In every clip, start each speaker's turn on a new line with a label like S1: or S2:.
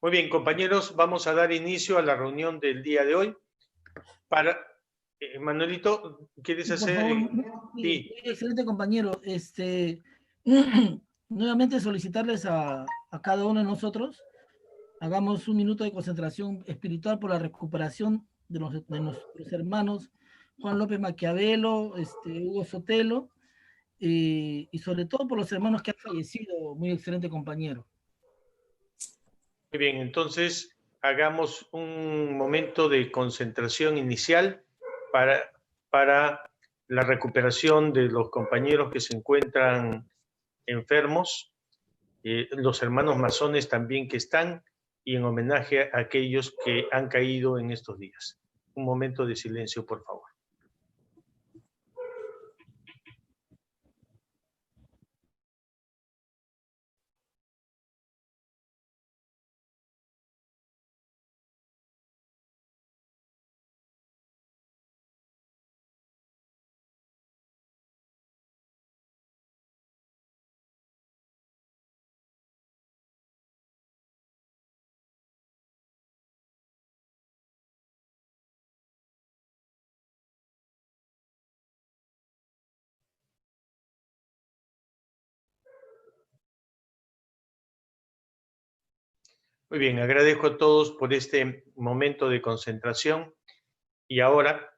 S1: Muy bien, compañeros, vamos a dar inicio a la reunión del día de hoy. Manuelito, ¿quieres
S2: Por
S1: hacer?
S2: favor,
S1: Sí.
S2: excelente compañero. Nuevamente solicitarles a cada uno de nosotros, hagamos un minuto de concentración espiritual por la recuperación de nuestros hermanos Juan López Maquiavelo, Hugo Sotelo, y sobre todo por los hermanos que han fallecido, muy excelente compañero.
S1: Muy bien, entonces hagamos un momento de concentración inicial para la recuperación de los compañeros que se encuentran enfermos, los hermanos masones también que están, y en homenaje a aquellos que han caído en estos días. Un momento de silencio, por favor. Muy bien, agradezco a todos por este momento de concentración y ahora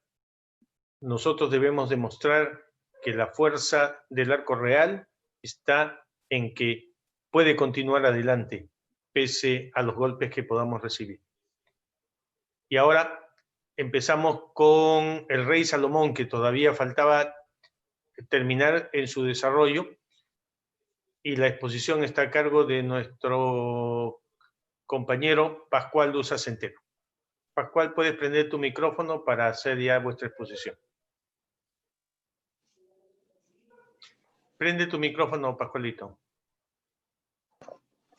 S1: nosotros debemos demostrar que la fuerza del arco real está en que puede continuar adelante pese a los golpes que podamos recibir. Y ahora empezamos con el rey Salomón, que todavía faltaba terminar en su desarrollo, y la exposición está a cargo de nuestro compañero Pascual Duza Centeno. Pascual, puedes prender tu micrófono para hacer ya vuestra exposición. Prende tu micrófono, Pascualito.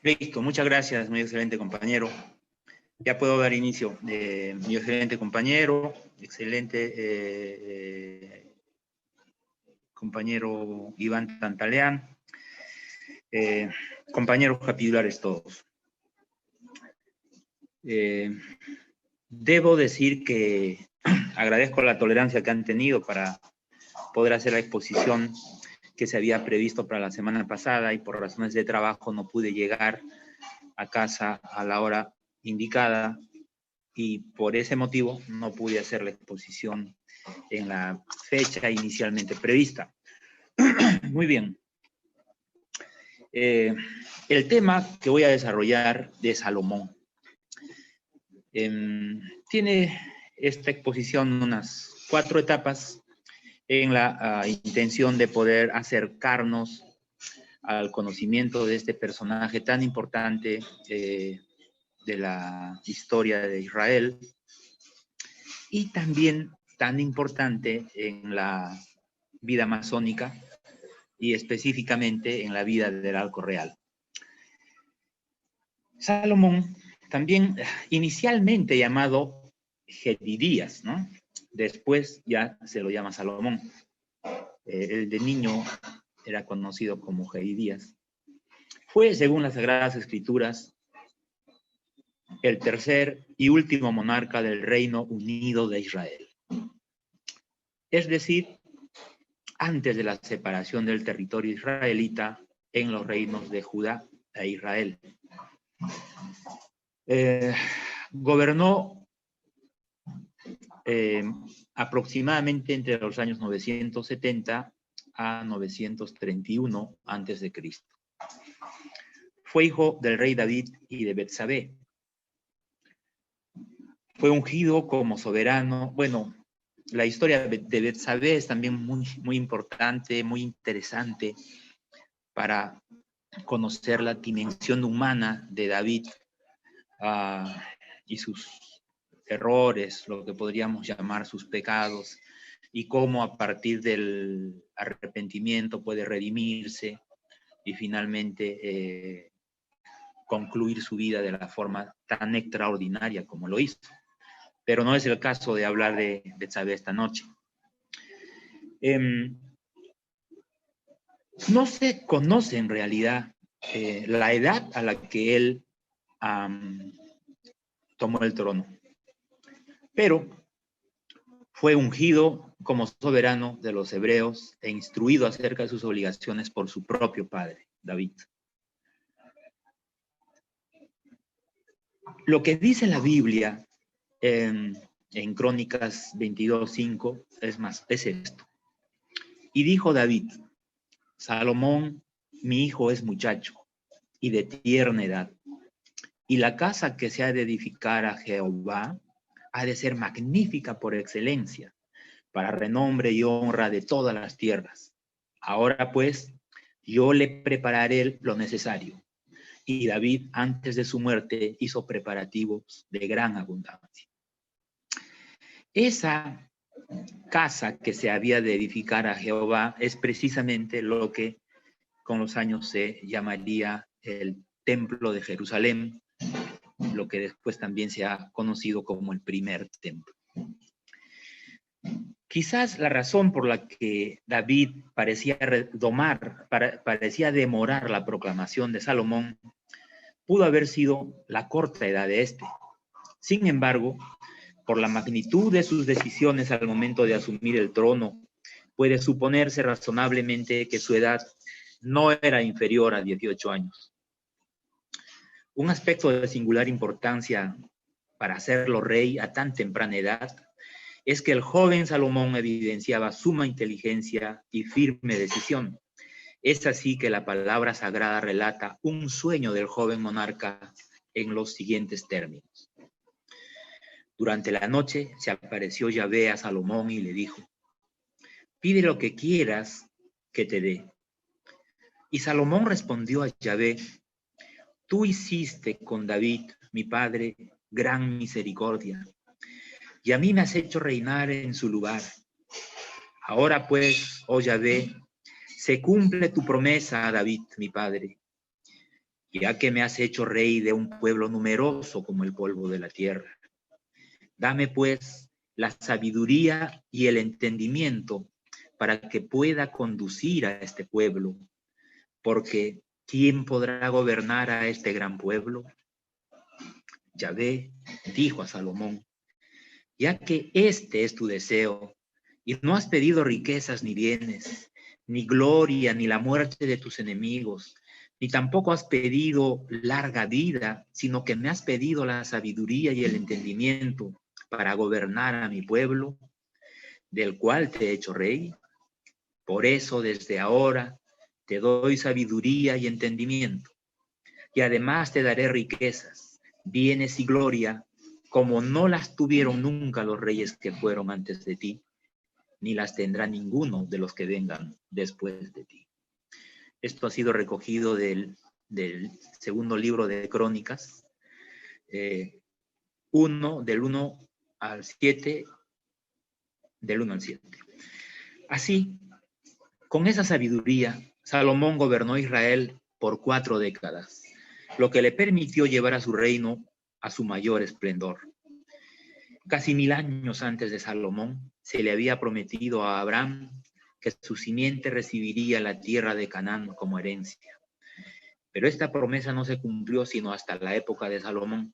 S3: Listo, muchas gracias, muy excelente compañero. Ya puedo dar inicio. Mi excelente compañero, excelente compañero Iván Tantaleán, compañeros capitulares todos. Debo decir que agradezco la tolerancia que han tenido para poder hacer la exposición que se había previsto para la semana pasada, y por razones de trabajo no pude llegar a casa a la hora indicada, y por ese motivo no pude hacer la exposición en la fecha inicialmente prevista. Muy bien. El tema que voy a desarrollar de Salomón. Tiene esta exposición unas 4 etapas en la intención de poder acercarnos al conocimiento de este personaje tan importante de la historia de Israel, y también tan importante en la vida masónica y específicamente en la vida del arco real. Salomón, también inicialmente llamado Jedidías, ¿no? Después ya se lo llama Salomón. El de niño era conocido como Jedidías. Fue, según las Sagradas Escrituras, el tercer y último monarca del Reino Unido de Israel. Es decir, antes de la separación del territorio israelita en los reinos de Judá e Israel. Gobernó aproximadamente entre los años 970 a 931 a.C. Fue hijo del rey David y de Betsabé. Fue ungido como soberano. Bueno, la historia de Betsabé es también muy importante, muy interesante para conocer la dimensión humana de David y sus errores, lo que podríamos llamar sus pecados, y cómo a partir del arrepentimiento puede redimirse y finalmente concluir su vida de la forma tan extraordinaria como lo hizo. Pero no es el caso de hablar de Betsabé esta noche. No se conoce en realidad la edad a la que él tomó el trono. Pero fue ungido como soberano de los hebreos e instruido acerca de sus obligaciones por su propio padre, David. Lo que dice la Biblia en Crónicas 22:5 es esto. Y dijo David: Salomón, mi hijo, es muchacho y de tierna edad, y la casa que se ha de edificar a Jehová ha de ser magnífica por excelencia, para renombre y honra de todas las tierras. Ahora pues, yo le prepararé lo necesario. Y David, antes de su muerte, hizo preparativos de gran abundancia. Esa casa que se había de edificar a Jehová es precisamente lo que con los años se llamaría el Templo de Jerusalén, lo que después también se ha conocido como el primer templo. Quizás la razón por la que David parecía demorar la proclamación de Salomón pudo haber sido la corta edad de este. Sin embargo, por la magnitud de sus decisiones al momento de asumir el trono, puede suponerse razonablemente que su edad no era inferior a 18 años. Un aspecto de singular importancia para hacerlo rey a tan temprana edad es que el joven Salomón evidenciaba suma inteligencia y firme decisión. Es así que la palabra sagrada relata un sueño del joven monarca en los siguientes términos. Durante la noche se apareció Yahvé a Salomón y le dijo: pide lo que quieras que te dé. Y Salomón respondió a Yahvé: tú hiciste con David, mi padre, gran misericordia, y a mí me has hecho reinar en su lugar. Ahora pues, oh Yahvé, se cumple tu promesa a David, mi padre, ya que me has hecho rey de un pueblo numeroso como el polvo de la tierra. Dame pues la sabiduría y el entendimiento para que pueda conducir a este pueblo, porque ¿quién podrá gobernar a este gran pueblo? Yahvé dijo a Salomón: ya que este es tu deseo, y no has pedido riquezas ni bienes, ni gloria, ni la muerte de tus enemigos, ni tampoco has pedido larga vida, sino que me has pedido la sabiduría y el entendimiento para gobernar a mi pueblo, del cual te he hecho rey. Por eso desde ahora te doy sabiduría y entendimiento, y además te daré riquezas, bienes y gloria, como no las tuvieron nunca los reyes que fueron antes de ti, ni las tendrá ninguno de los que vengan después de ti. Esto ha sido recogido del segundo libro de Crónicas, del 1 al 7, del 1 al 7. Así, con esa sabiduría, Salomón gobernó Israel por 4 décadas, lo que le permitió llevar a su reino a su mayor esplendor. Casi 1000 años antes de Salomón, se le había prometido a Abraham que su simiente recibiría la tierra de Canaán como herencia. Pero esta promesa no se cumplió sino hasta la época de Salomón.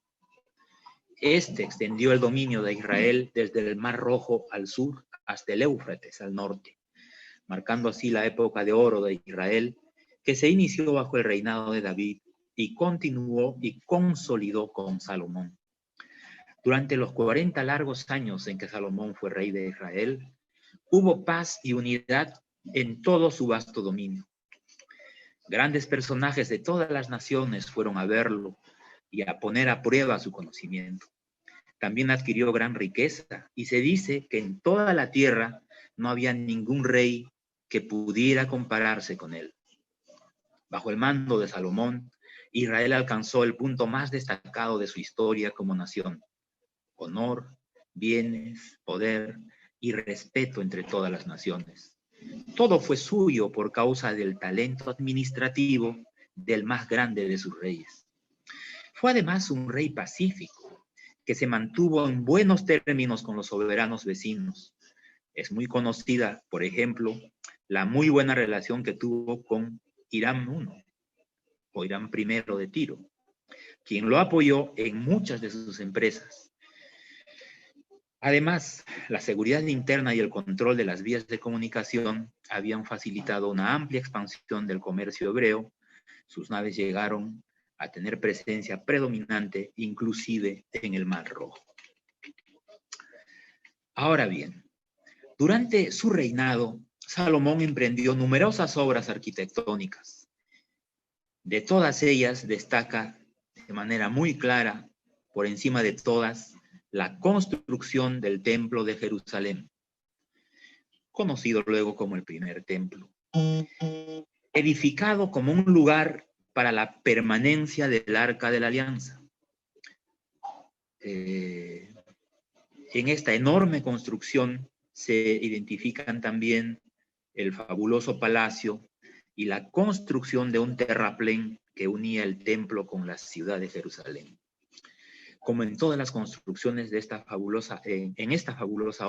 S3: Este extendió el dominio de Israel desde el Mar Rojo al sur hasta el Éufrates al norte, marcando así la época de oro de Israel, que se inició bajo el reinado de David y continuó y consolidó con Salomón. Durante los 40 largos años en que Salomón fue rey de Israel, hubo paz y unidad en todo su vasto dominio. Grandes personajes de todas las naciones fueron a verlo y a poner a prueba su conocimiento. También adquirió gran riqueza y se dice que en toda la tierra no había ningún rey que pudiera compararse con él. Bajo el mando de Salomón, Israel alcanzó el punto más destacado de su historia como nación: honor, bienes, poder y respeto entre todas las naciones. Todo fue suyo por causa del talento administrativo del más grande de sus reyes. Fue además un rey pacífico, que se mantuvo en buenos términos con los soberanos vecinos. Es muy conocida, por ejemplo, la muy buena relación que tuvo con Hiram I, o Hiram I de Tiro. quien lo apoyó en muchas de sus empresas. Además, la seguridad interna y el control de las vías de comunicación habían facilitado una amplia expansión del comercio hebreo. Sus naves llegaron a tener presencia predominante, inclusive en el Mar Rojo. Ahora bien, durante su reinado, Salomón emprendió numerosas obras arquitectónicas. De todas ellas destaca de manera muy clara, por encima de todas, la construcción del Templo de Jerusalén, conocido luego como el primer templo, edificado como un lugar para la permanencia del Arca de la Alianza. En esta enorme construcción se identifican también el fabuloso palacio y la construcción de un terraplén que unía el templo con la ciudad de Jerusalén. Como en todas las construcciones de esta fabulosa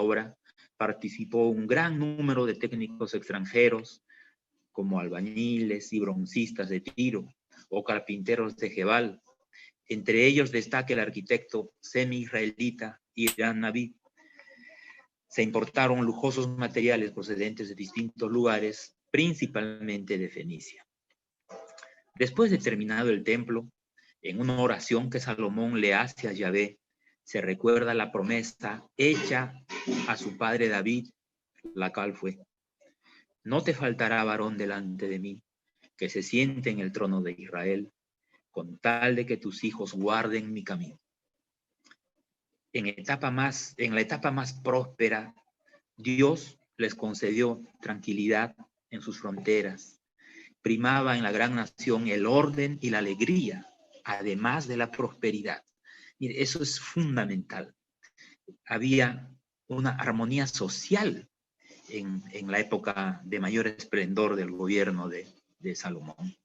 S3: obra, participó un gran número de técnicos extranjeros, como albañiles y broncistas de Tiro o carpinteros de Jebal. Entre ellos destaca el arquitecto semi-israelita Irán Naví. Se importaron lujosos materiales procedentes de distintos lugares, principalmente de Fenicia. Después de terminado el templo, en una oración que Salomón le hace a Yahvé, se recuerda la promesa hecha a su padre David, la cual fue: no te faltará varón delante de mí, que se siente en el trono de Israel, con tal de que tus hijos guarden mi camino. En la etapa más próspera, Dios les concedió tranquilidad en sus fronteras. Primaba en la gran nación el orden y la alegría, además de la prosperidad. Mire, eso es fundamental. Había una armonía social en la época de mayor esplendor del gobierno de Salomón.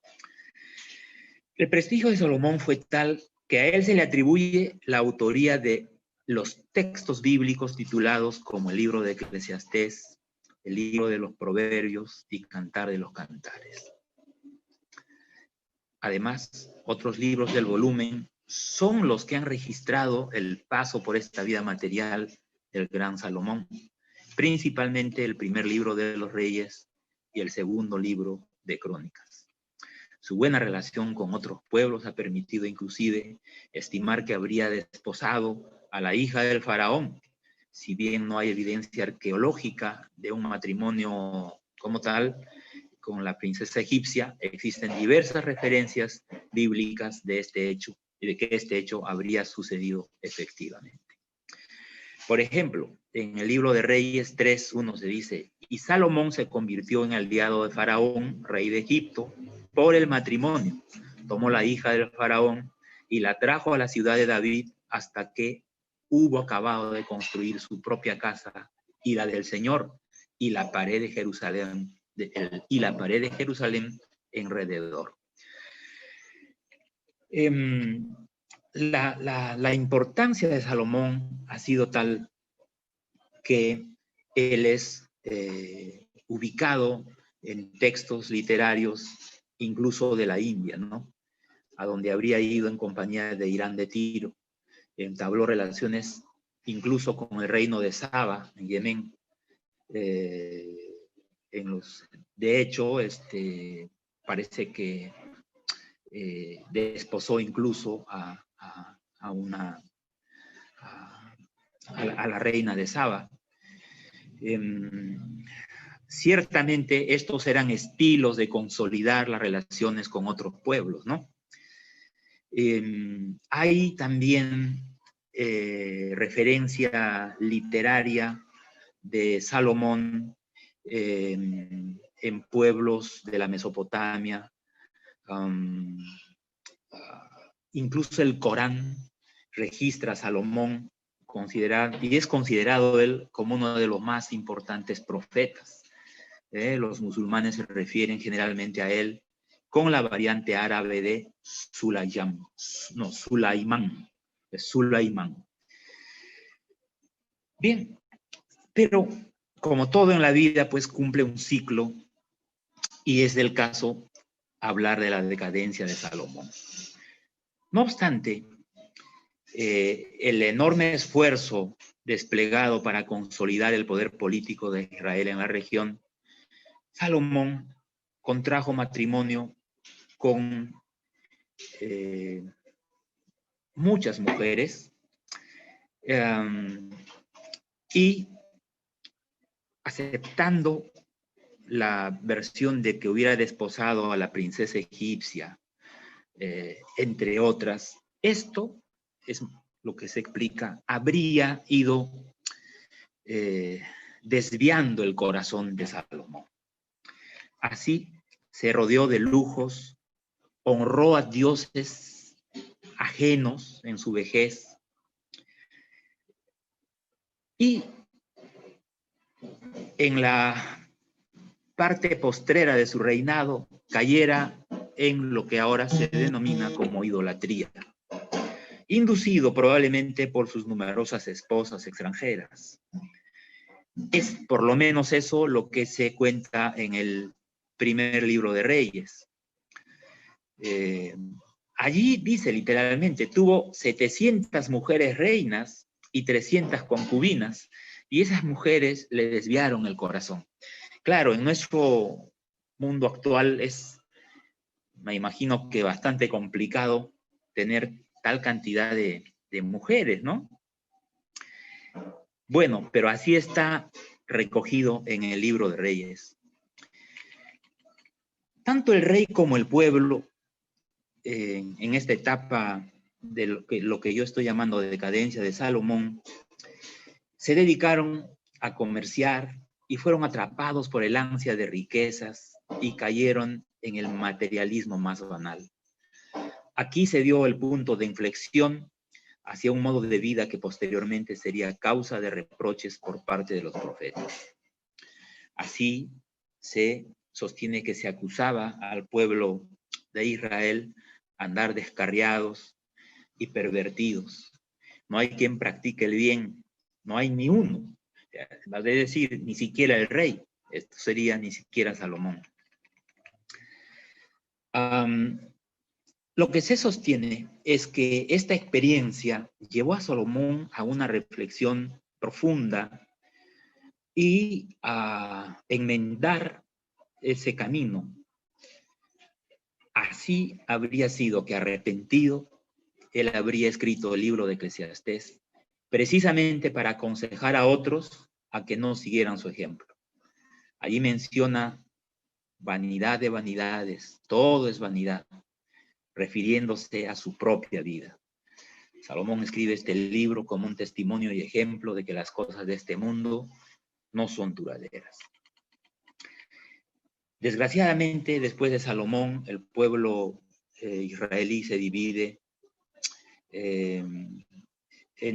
S3: El prestigio de Salomón fue tal que a él se le atribuye la autoría de los textos bíblicos titulados como el libro de Eclesiastés, el libro de los Proverbios y Cantar de los Cantares. Además, otros libros del volumen son los que han registrado el paso por esta vida material del gran Salomón, principalmente el primer libro de los Reyes y el segundo libro de Crónicas. Su buena relación con otros pueblos ha permitido inclusive estimar que habría desposado a la hija del faraón, si bien no hay evidencia arqueológica de un matrimonio como tal con la princesa egipcia. Existen diversas referencias bíblicas de este hecho y de que este hecho habría sucedido efectivamente. Por ejemplo, en el libro de Reyes 3:1 se dice: y Salomón se convirtió en aliado de Faraón, rey de Egipto, por el matrimonio. Tomó la hija del faraón y la trajo a la ciudad de David hasta que hubo acabado de construir su propia casa y la del Señor y la pared de Jerusalén alrededor. La importancia de Salomón ha sido tal que él es ubicado en textos literarios incluso de la India, ¿no? A donde habría ido en compañía de Irán de Tiro. Entabló relaciones incluso con el reino de Saba en Yemen. De hecho, parece que desposó incluso a la reina de Saba. Ciertamente estos eran estilos de consolidar las relaciones con otros pueblos, ¿no? Hay también referencia literaria de Salomón en pueblos de la Mesopotamia. Incluso el Corán registra a Salomón y es considerado él como uno de los más importantes profetas. Los musulmanes se refieren generalmente a él con la variante árabe de Sulaimán. Bien, pero como todo en la vida, pues cumple un ciclo, y es del caso hablar de la decadencia de Salomón. No obstante, el enorme esfuerzo desplegado para consolidar el poder político de Israel en la región, Salomón contrajo matrimonio con muchas mujeres y aceptando la versión de que hubiera desposado a la princesa egipcia, entre otras, esto es lo que se explica, habría ido desviando el corazón de Salomón. Así se rodeó de lujos, honró a dioses ajenos en su vejez y en la parte postrera de su reinado cayera en lo que ahora se denomina como idolatría, inducido probablemente por sus numerosas esposas extranjeras. Es por lo menos eso lo que se cuenta en el primer libro de Reyes. Allí dice literalmente, tuvo 700 mujeres reinas y 300 concubinas, y esas mujeres le desviaron el corazón. Claro, en nuestro mundo actual es, me imagino que bastante complicado tener tal cantidad de mujeres, ¿no? Bueno, pero así está recogido en el libro de Reyes. Tanto el rey como el pueblo, en esta etapa de lo que yo estoy llamando de decadencia de Salomón, se dedicaron a comerciar y fueron atrapados por el ansia de riquezas y cayeron en el materialismo más banal. Aquí se dio el punto de inflexión hacia un modo de vida que posteriormente sería causa de reproches por parte de los profetas. Así se sostiene que se acusaba al pueblo de Israel andar descarriados y pervertidos. No hay quien practique el bien, no hay ni uno. Es decir, ni siquiera el rey. Esto sería ni siquiera Salomón. Lo que se sostiene es que esta experiencia llevó a Salomón a una reflexión profunda y a enmendar ese camino. Así habría sido que, arrepentido, él habría escrito el libro de Eclesiastés, precisamente para aconsejar a otros a que no siguieran su ejemplo. Allí menciona vanidad de vanidades, todo es vanidad, refiriéndose a su propia vida. Salomón escribe este libro como un testimonio y ejemplo de que las cosas de este mundo no son duraderas. Desgraciadamente, después de Salomón, el pueblo israelí se divide en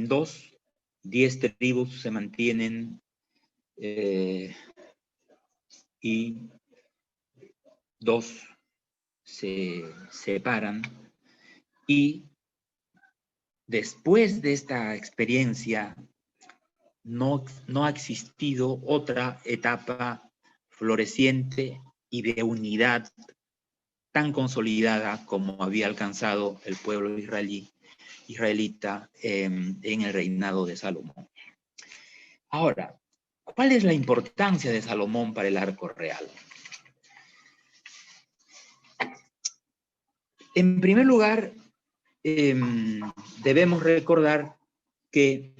S3: dos. 10 tribus se mantienen y 2 se separan. Y después de esta experiencia no ha existido otra etapa floreciente y de unidad tan consolidada como había alcanzado el pueblo israelita en el reinado de Salomón. Ahora, ¿cuál es la importancia de Salomón para el arco real? En primer lugar, debemos recordar que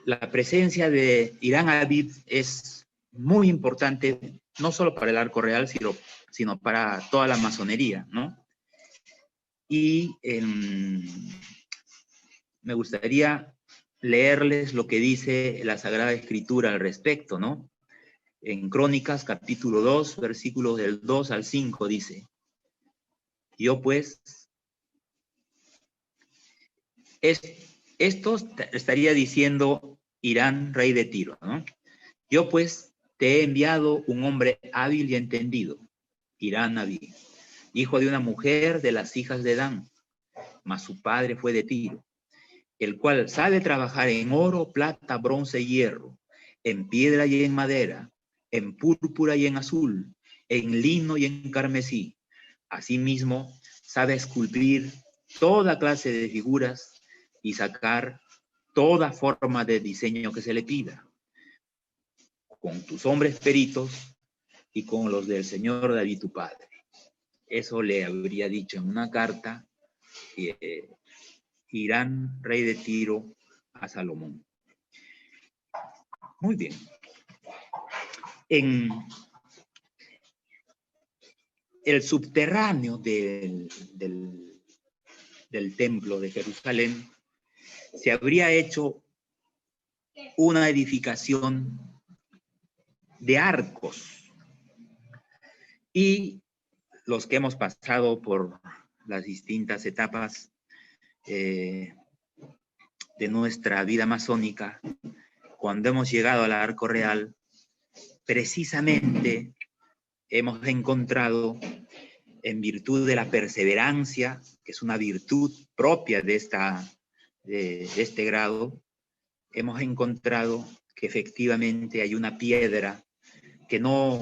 S3: la presencia de Irán Abid es muy importante, no solo para el arco real, sino para toda la masonería, ¿no? Y me gustaría leerles lo que dice la Sagrada Escritura al respecto, ¿no? En Crónicas, capítulo 2, versículos del 2 al 5, dice: yo pues, esto estaría diciendo Irán, rey de Tiro, ¿no? Yo pues te he enviado un hombre hábil y entendido, Irán Abí, hijo de una mujer de las hijas de Dan, mas su padre fue de Tiro, el cual sabe trabajar en oro, plata, bronce y hierro, en piedra y en madera, en púrpura y en azul, en lino y en carmesí. Asimismo, sabe esculpir toda clase de figuras y sacar toda forma de diseño que se le pida, con tus hombres peritos y con los del Señor David tu padre. Eso le habría dicho en una carta Irán, rey de Tiro, a Salomón. Muy bien. En el subterráneo del templo de Jerusalén se habría hecho una edificación de arcos, y los que hemos pasado por las distintas etapas de nuestra vida masónica, cuando hemos llegado al arco real, precisamente hemos encontrado, en virtud de la perseverancia, que es una virtud propia de este grado, hemos encontrado que efectivamente hay una piedra que no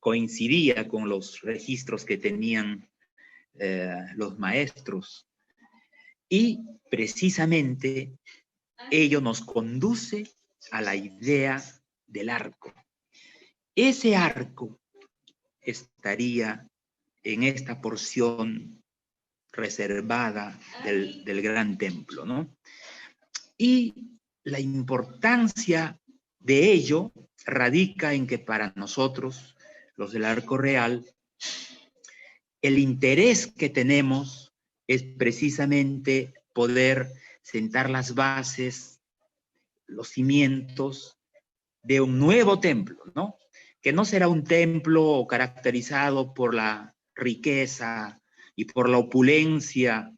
S3: coincidía con los registros que tenían los maestros, y precisamente ello nos conduce a la idea del arco. Ese arco estaría en esta porción reservada del gran templo, ¿no? Y la importancia de ello radica en que para nosotros, los del arco real, el interés que tenemos es precisamente poder sentar las bases, los cimientos de un nuevo templo, ¿no? Que no será un templo caracterizado por la riqueza y por la opulencia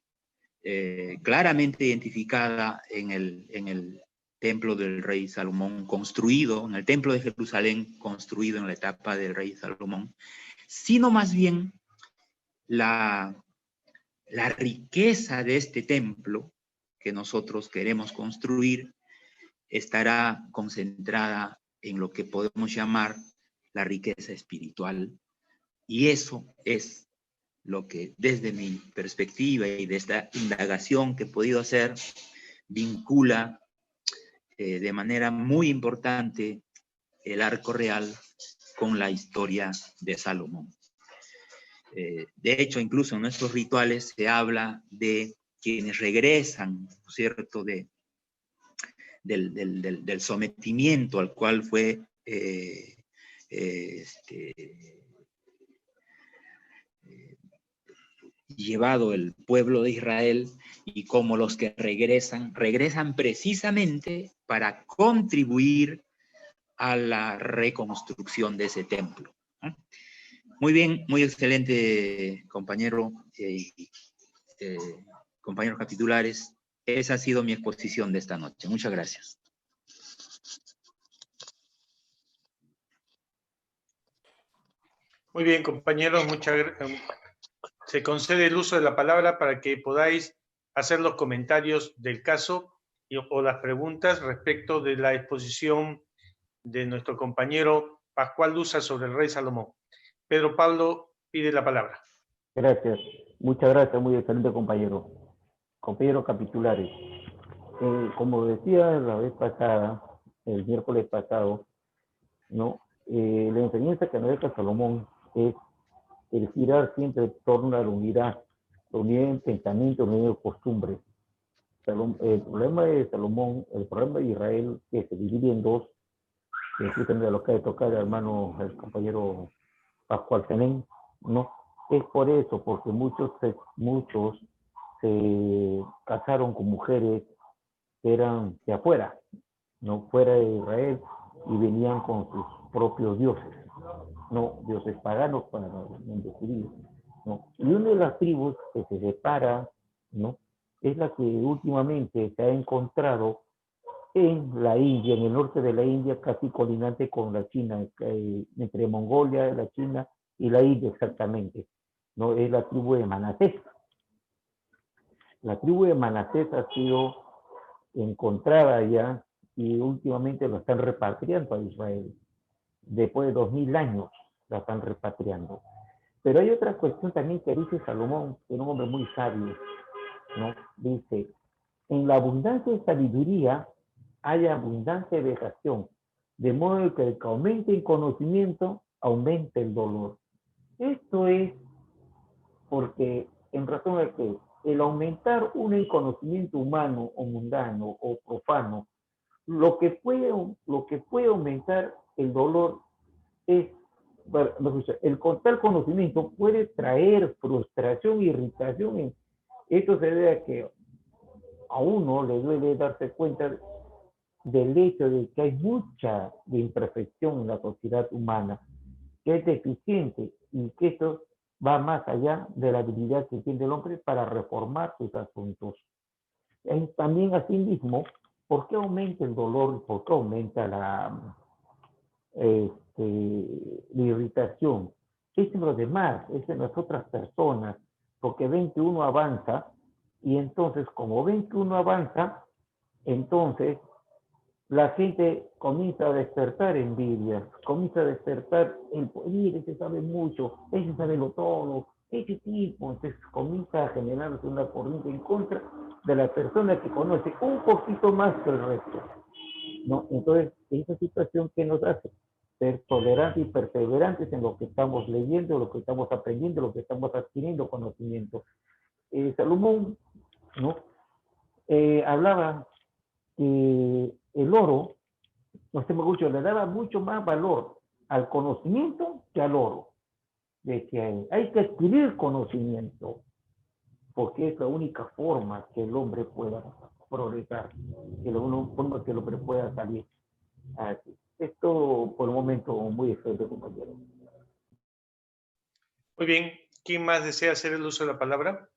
S3: claramente identificada en el templo del rey Salomón construido, en el templo de Jerusalén construido en la etapa del rey Salomón, sino más bien la riqueza de este templo que nosotros queremos construir estará concentrada en lo que podemos llamar la riqueza espiritual, y eso es lo que desde mi perspectiva y de esta indagación que he podido hacer vincula de manera muy importante el arco real con la historia de Salomón. De hecho, incluso en nuestros rituales se habla de quienes regresan, ¿no es cierto?, del sometimiento al cual fue llevado el pueblo de Israel, y cómo los que regresan precisamente para contribuir a la reconstrucción de ese templo. Muy bien, muy excelente, compañero, compañeros capitulares. Esa ha sido mi exposición de esta noche. Muchas gracias.
S1: Muy bien, compañeros, se concede el uso de la palabra para que podáis hacer los comentarios del caso o las preguntas respecto de la exposición de nuestro compañero Pascual Luza sobre el rey Salomón. Pedro Pablo pide la palabra.
S4: Gracias, muchas gracias, muy excelente compañero. Compañeros capitulares, como decía la vez pasada, el miércoles pasado, ¿no? La enseñanza que nos deja Salomón es el girar siempre en torno a la unidad en pensamiento, unidad en costumbre. El problema de Salomón, el problema de Israel, que se divide en dos, que justamente de lo que ha de tocar el hermano, el compañero Pascual Senén, ¿no? Es por eso, porque muchos se casaron con mujeres que eran de afuera, no fuera de Israel, y venían con sus propios dioses, no dioses paganos para el mundo judío, ¿no? Y una de las tribus que se separa, ¿no?, es la que últimamente se ha encontrado en la India, en el norte de la India, casi colinante con la China, entre Mongolia, la China y la India exactamente, ¿no? Es la tribu de Manasés. La tribu de Manasés ha sido encontrada ya y últimamente la están repatriando a Israel. Después de 2000 años la están repatriando. Pero hay otra cuestión también que dice Salomón, que es un hombre muy sabio, ¿no? Dice, en la abundancia de sabiduría hay abundancia de vegetación, de modo que el que aumente en conocimiento, aumente el dolor. Esto es porque, en razón de que el aumentar un conocimiento humano o mundano o profano, lo que puede aumentar el dolor es, el tal conocimiento puede traer frustración, irritación. Esto se debe a que a uno le duele darse cuenta del hecho de que hay mucha imperfección en la sociedad humana, que es deficiente y que esto va más allá de la habilidad que tiene el hombre para reformar sus asuntos. También asimismo, ¿por qué aumenta el dolor? ¿Por qué aumenta la irritación? Es en los demás, es en las otras personas, porque ven que uno avanza y entonces, como ven que uno avanza, entonces la gente comienza a despertar envidia, comienza a despertar mire, ese sabe mucho, ese sabe lo todo, ese tipo, entonces comienza a generarse una corriente en contra de la persona que conoce un poquito más que el resto, ¿no? Entonces, esa situación que nos hace ser tolerantes y perseverantes en lo que estamos leyendo, lo que estamos aprendiendo, lo que estamos adquiriendo conocimiento. Salomón, ¿no? Hablaba que el oro, no sé mucho, le daba mucho más valor al conocimiento que al oro. De que hay que adquirir conocimiento, porque es la única forma que el hombre pueda progresar, que la única forma que el hombre pueda salir. Así. Esto por un momento muy excelente, compañero.
S1: Muy bien. ¿Quién más desea hacer el uso de la palabra?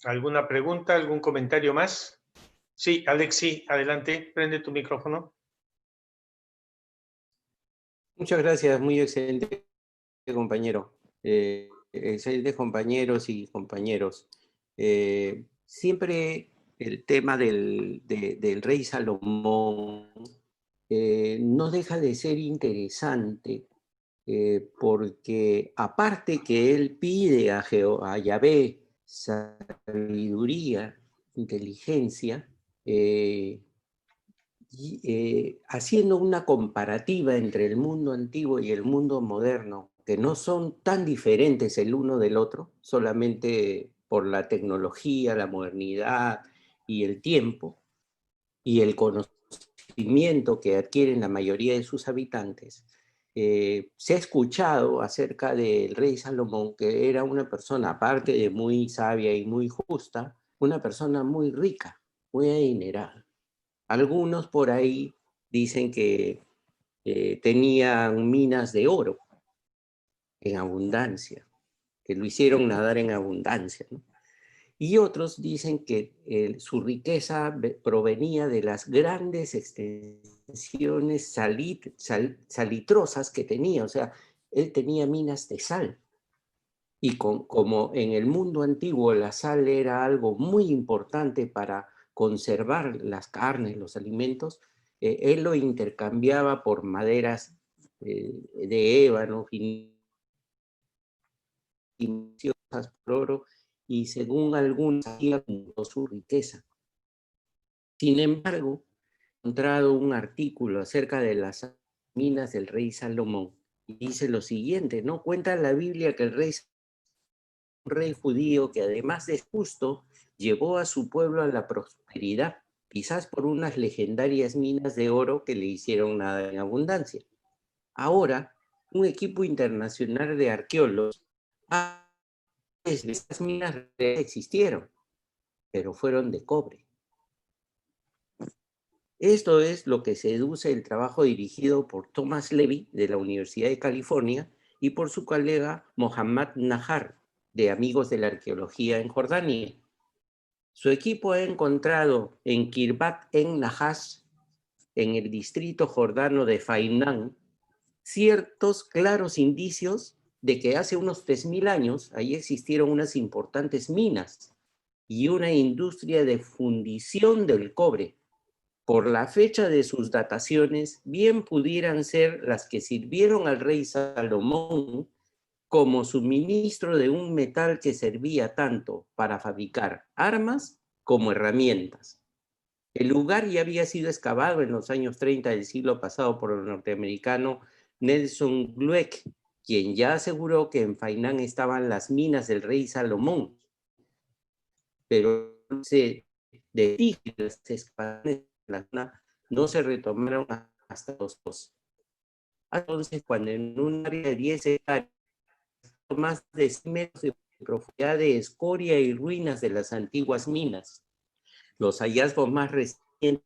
S1: ¿Alguna pregunta, algún comentario más? Sí, Alexi, adelante, prende tu micrófono.
S5: Muchas gracias, muy excelente, compañero. Excelentes compañeros y compañeros. Siempre el tema del rey Salomón no deja de ser interesante, porque aparte que él pide a Yahvé sabiduría, inteligencia, haciendo una comparativa entre el mundo antiguo y el mundo moderno, que no son tan diferentes el uno del otro, solamente por la tecnología, la modernidad y el tiempo, y el conocimiento que adquieren la mayoría de sus habitantes. Se ha escuchado acerca del rey Salomón, que era una persona, aparte de muy sabia y muy justa, una persona muy rica, muy adinerada. Algunos por ahí dicen que tenían minas de oro en abundancia, que lo hicieron nadar en abundancia, ¿no? Y otros dicen que su riqueza provenía de las grandes extensiones salitrosas que tenía, o sea, él tenía minas de sal. Y como en el mundo antiguo la sal era algo muy importante para conservar las carnes, los alimentos, él lo intercambiaba por maderas de ébano, finiciosas por oro, y según algunos hacía su riqueza. Sin embargo, he encontrado un artículo acerca de las minas del rey Salomón y dice lo siguiente, ¿no? Cuenta la Biblia que el rey judío que además de justo llevó a su pueblo a la prosperidad, quizás por unas legendarias minas de oro que le hicieron nada en abundancia. Ahora, un equipo internacional de arqueólogos estas minas existieron, pero fueron de cobre. Esto es lo que se deduce del trabajo dirigido por Thomas Levy de la Universidad de California y por su colega Mohammad Nahar, de Amigos de la Arqueología en Jordania. Su equipo ha encontrado en Kirbat en Nahash, en el distrito jordano de Fainán, ciertos claros indicios de que hace unos 3000 años ahí existieron unas importantes minas y una industria de fundición del cobre. por la fecha de sus dataciones, bien pudieran ser las que sirvieron al rey Salomón como suministro de un metal que servía tanto para fabricar armas como herramientas. El lugar ya había sido excavado en los años 30 del siglo pasado por el norteamericano Nelson Glueck, quien ya aseguró que en Fainán estaban las minas del rey Salomón. Pero de las excavaciones de la zona no se retomaron hasta los dos. Entonces, cuando en un área de 10 hectáreas, más de 100 metros de profundidad de escoria y ruinas de las antiguas minas, los hallazgos más recientes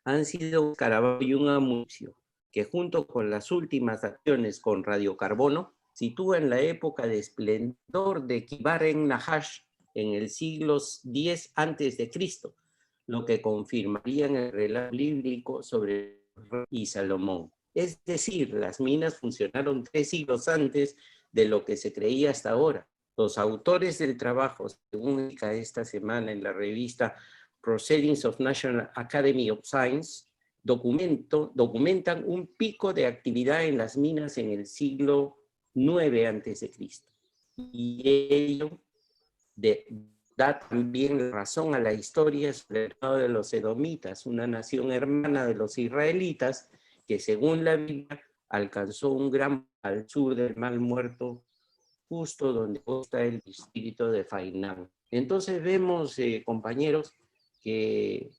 S5: han sido un escarabajo y un amucio, que junto con las últimas acciones con radiocarbono, sitúan la época de esplendor de Kibar en Nahash en el siglo X a.C., lo que confirmaría en el relato bíblico sobre el rey Salomón. Es decir, las minas funcionaron 3 siglos antes de lo que se creía hasta ahora. Los autores del trabajo, según indica esta semana en la revista Proceedings of National Academy of Science, documentan un pico de actividad en las minas en el siglo IX a.C. Y ello da también razón a la historia sobre el reinado de los edomitas, una nación hermana de los israelitas que según la Biblia alcanzó un gran al sur del Mar Muerto, justo donde está el distrito de Fainán. Entonces vemos, compañeros, que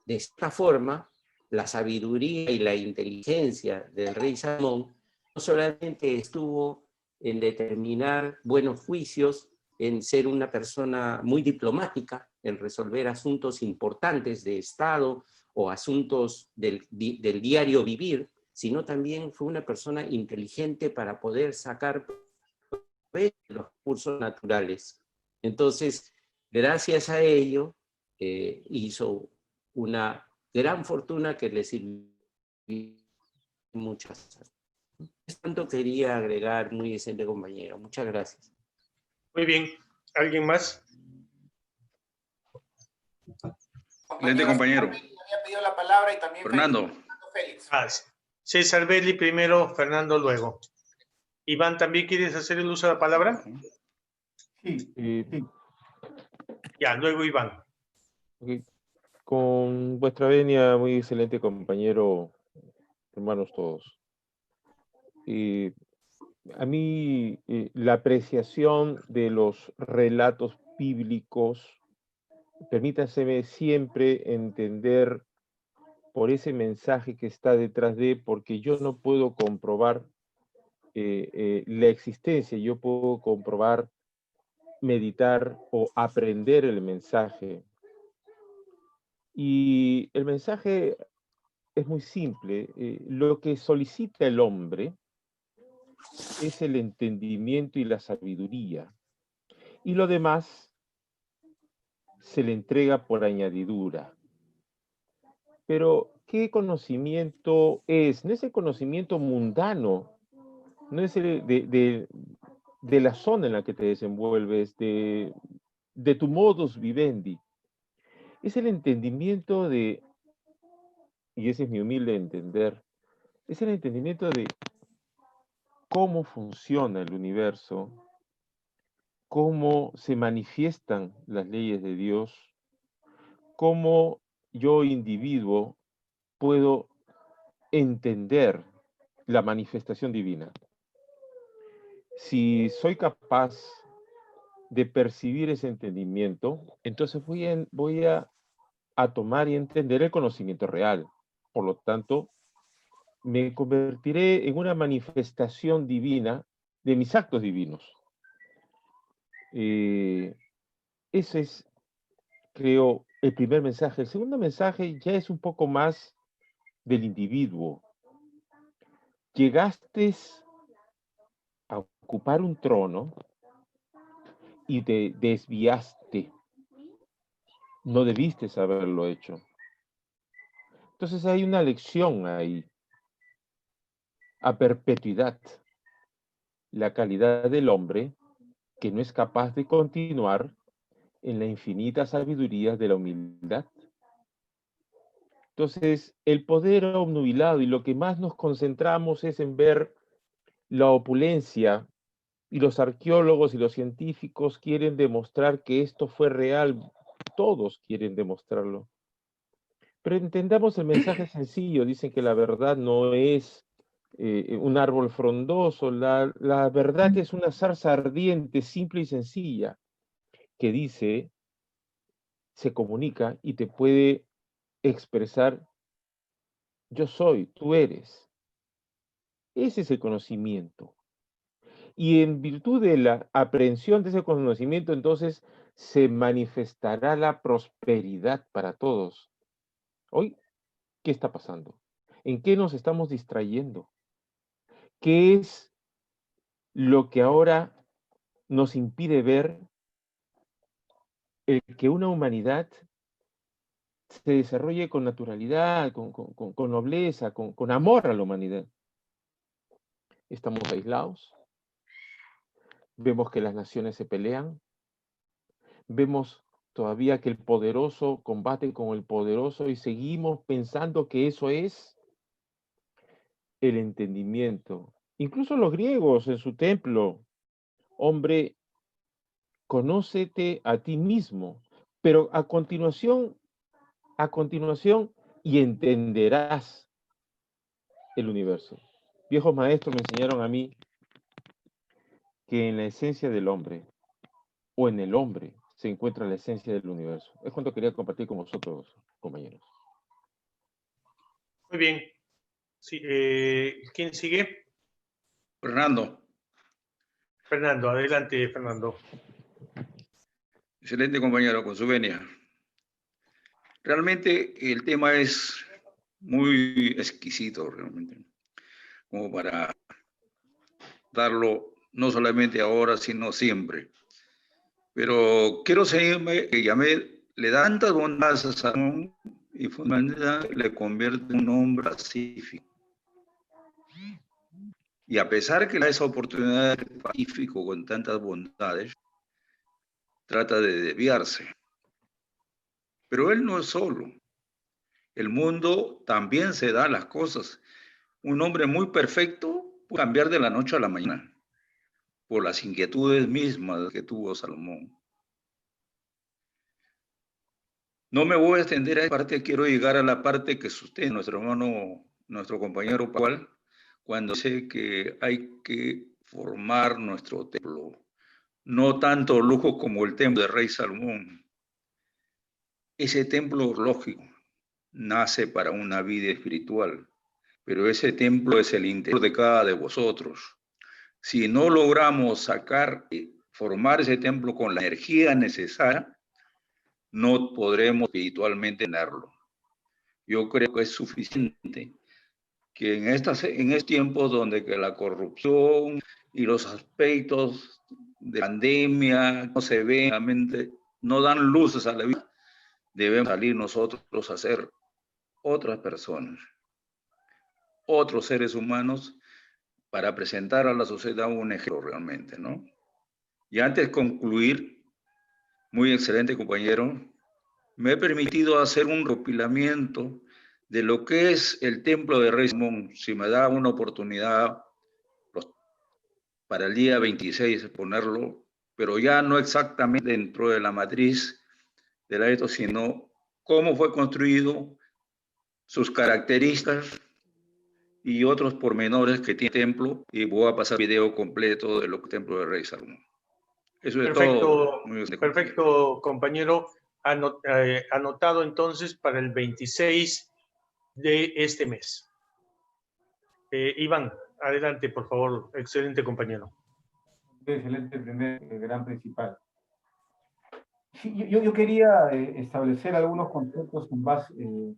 S5: de esta forma la sabiduría y la inteligencia del rey Salomón no solamente estuvo en determinar buenos juicios, en ser una persona muy diplomática, en resolver asuntos importantes de Estado o asuntos del diario vivir, sino también fue una persona inteligente para poder sacar los recursos naturales. Entonces, gracias a ello, hizo una gran fortuna que le sirvió muchas cosas. Tanto quería agregar, muy decente compañero. Muchas gracias.
S1: Muy bien. ¿Alguien más?
S6: Excelente, compañero.
S7: Había pedido la palabra y también
S6: Fernando.
S7: Félix.
S1: César Belli primero, Fernando luego. Iván, ¿también quieres hacer el uso de la palabra?
S8: Sí.
S1: Ya, luego Iván.
S4: Okay. Con vuestra venia, muy excelente compañero, hermanos todos. A mí la apreciación de los relatos bíblicos, permítaseme siempre entender por ese mensaje que está detrás de, porque yo no puedo comprobar la existencia, yo puedo comprobar, meditar o aprender el mensaje. Y el mensaje es muy simple. Lo que solicita el hombre es el entendimiento y la sabiduría. Y lo demás se le entrega por añadidura. Pero, ¿qué conocimiento es? No es el conocimiento mundano, no es el de la zona en la que te desenvuelves, de tu modus vivendi. Es el entendimiento de, y ese es mi humilde entender, es el entendimiento de cómo funciona el universo, cómo se manifiestan las leyes de Dios, cómo yo, individuo, puedo entender la manifestación divina. Si soy capaz de percibir ese entendimiento, entonces voy a tomar y entender el conocimiento real. Por lo tanto, me convertiré en una manifestación divina de mis actos divinos. Ese es, creo, el primer mensaje. El segundo mensaje ya es un poco más del individuo. Llegaste a ocupar un trono y te desviaste. No debiste haberlo hecho. Entonces hay una lección ahí. A perpetuidad. La calidad del hombre que no es capaz de continuar en la infinita sabiduría de la humildad.
S9: Entonces, el poder ha obnubilado y lo que más nos concentramos es en ver la opulencia, y los arqueólogos y los científicos quieren demostrar que esto fue real. Todos quieren demostrarlo. Pero entendamos el mensaje sencillo. Dicen que la verdad no es un árbol frondoso. La verdad es una zarza ardiente, simple y sencilla, que dice, se comunica y te puede expresar: yo soy, tú eres. Ese es el conocimiento. Y en virtud de la aprehensión de ese conocimiento, entonces se manifestará la prosperidad para todos. Hoy, ¿qué está pasando? ¿En qué nos estamos distrayendo? ¿Qué es lo que ahora nos impide ver el que una humanidad se desarrolle con naturalidad, con nobleza, con amor a la humanidad? Estamos aislados, vemos que las naciones se pelean, vemos todavía que el poderoso combate con el poderoso y seguimos pensando que eso es el entendimiento. Incluso los griegos en su templo: hombre, conócete a ti mismo, pero a continuación, y entenderás el universo. Viejos maestros me enseñaron a mí que en la esencia del hombre, o en el hombre, se encuentra la esencia del universo. Es cuanto quería compartir con vosotros, compañeros.
S1: Muy bien. Sí, ¿quién sigue?
S6: Fernando.
S1: Fernando, adelante, Fernando.
S6: Excelente compañero, con su venia. Realmente el tema es muy exquisito, realmente, como para darlo no solamente ahora, sino siempre. Pero quiero seguirme, que Yamé le da tantas bondades a Salomón y fundamentalmente le convierte en un hombre pacífico. Y a pesar que le da esa oportunidad de pacífico con tantas bondades, trata de desviarse. Pero él no es solo. El mundo también se da las cosas. Un hombre muy perfecto puede cambiar de la noche a la mañana por las inquietudes mismas que tuvo Salomón. No me voy a extender a esa parte, quiero llegar a la parte que sostiene nuestro hermano, nuestro compañero Pascual, cuando dice que hay que formar nuestro templo. No tanto lujo como el templo del rey Salomón. Ese templo lógico nace para una vida espiritual, pero ese templo es el interior de cada de vosotros. Si no logramos sacar y formar ese templo con la energía necesaria, no podremos espiritualmente tenerlo. Yo creo que es suficiente que en estos tiempos donde que la corrupción y los aspectos de pandemia no se ven, realmente no dan luces a la vida, debemos salir nosotros a ser otras personas, otros seres humanos, para presentar a la sociedad un ejemplo realmente, ¿no? Y antes de concluir, muy excelente compañero, me he permitido hacer un recopilamiento de lo que es el templo de Rey Salomón. Si me da una oportunidad para el día 26 ponerlo, pero ya no exactamente dentro de la matriz del esto, sino cómo fue construido, sus características y otros pormenores que tiene el templo, y voy a pasar video completo de lo que es el templo de Rey Salomón. Eso es todo.
S1: Perfecto, compañero. Anotado entonces para el 26 de este mes. Iván, adelante, por favor. Excelente, compañero.
S8: Excelente, gran principal. Sí, yo quería establecer algunos conceptos con base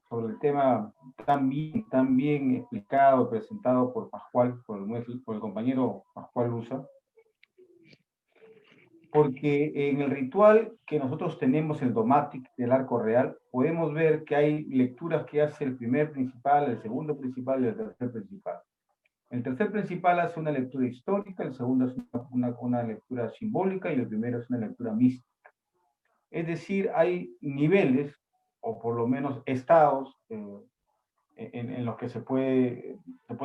S8: sobre el tema tan bien explicado, presentado por Pascual, por el compañero Pascual Luza, porque en el ritual que nosotros tenemos, el Domatic del Arco Real, podemos ver que hay lecturas que hace el primer principal, el segundo principal y el tercer principal. El tercer principal hace una lectura histórica, el segundo es una lectura simbólica y el primero es una lectura mística. Es decir, hay niveles o por lo menos estados en los que se puede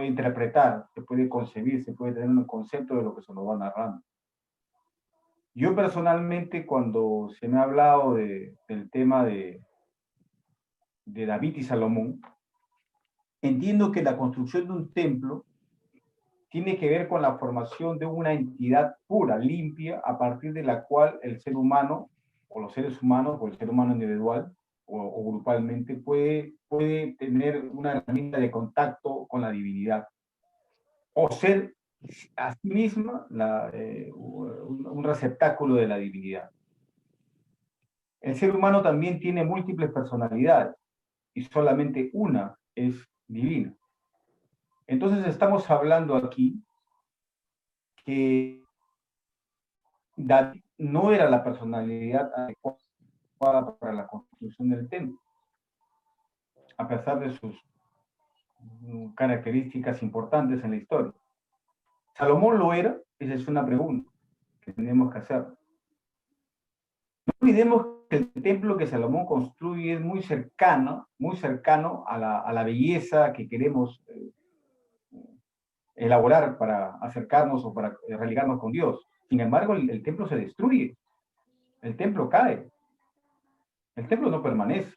S8: interpretar, se puede concebir, se puede tener un concepto de lo que se nos va narrando. Yo personalmente, cuando se me ha hablado del tema de David y Salomón, entiendo que la construcción de un templo tiene que ver con la formación de una entidad pura, limpia, a partir de la cual el ser humano, o los seres humanos, o el ser humano individual, o grupalmente, puede tener una herramienta de contacto con la divinidad, o ser a sí misma un receptáculo de la divinidad. El ser humano también tiene múltiples personalidades, y solamente una es divina. Entonces estamos hablando aquí que David no era la personalidad adecuada para la construcción del templo, a pesar de sus características importantes en la historia. ¿Salomón lo era? Esa es una pregunta que tenemos que hacer. No olvidemos que el templo que Salomón construye es muy cercano a la belleza que queremos elaborar para acercarnos o para religarnos con Dios. Sin embargo, el templo se destruye, el templo cae, el templo no permanece.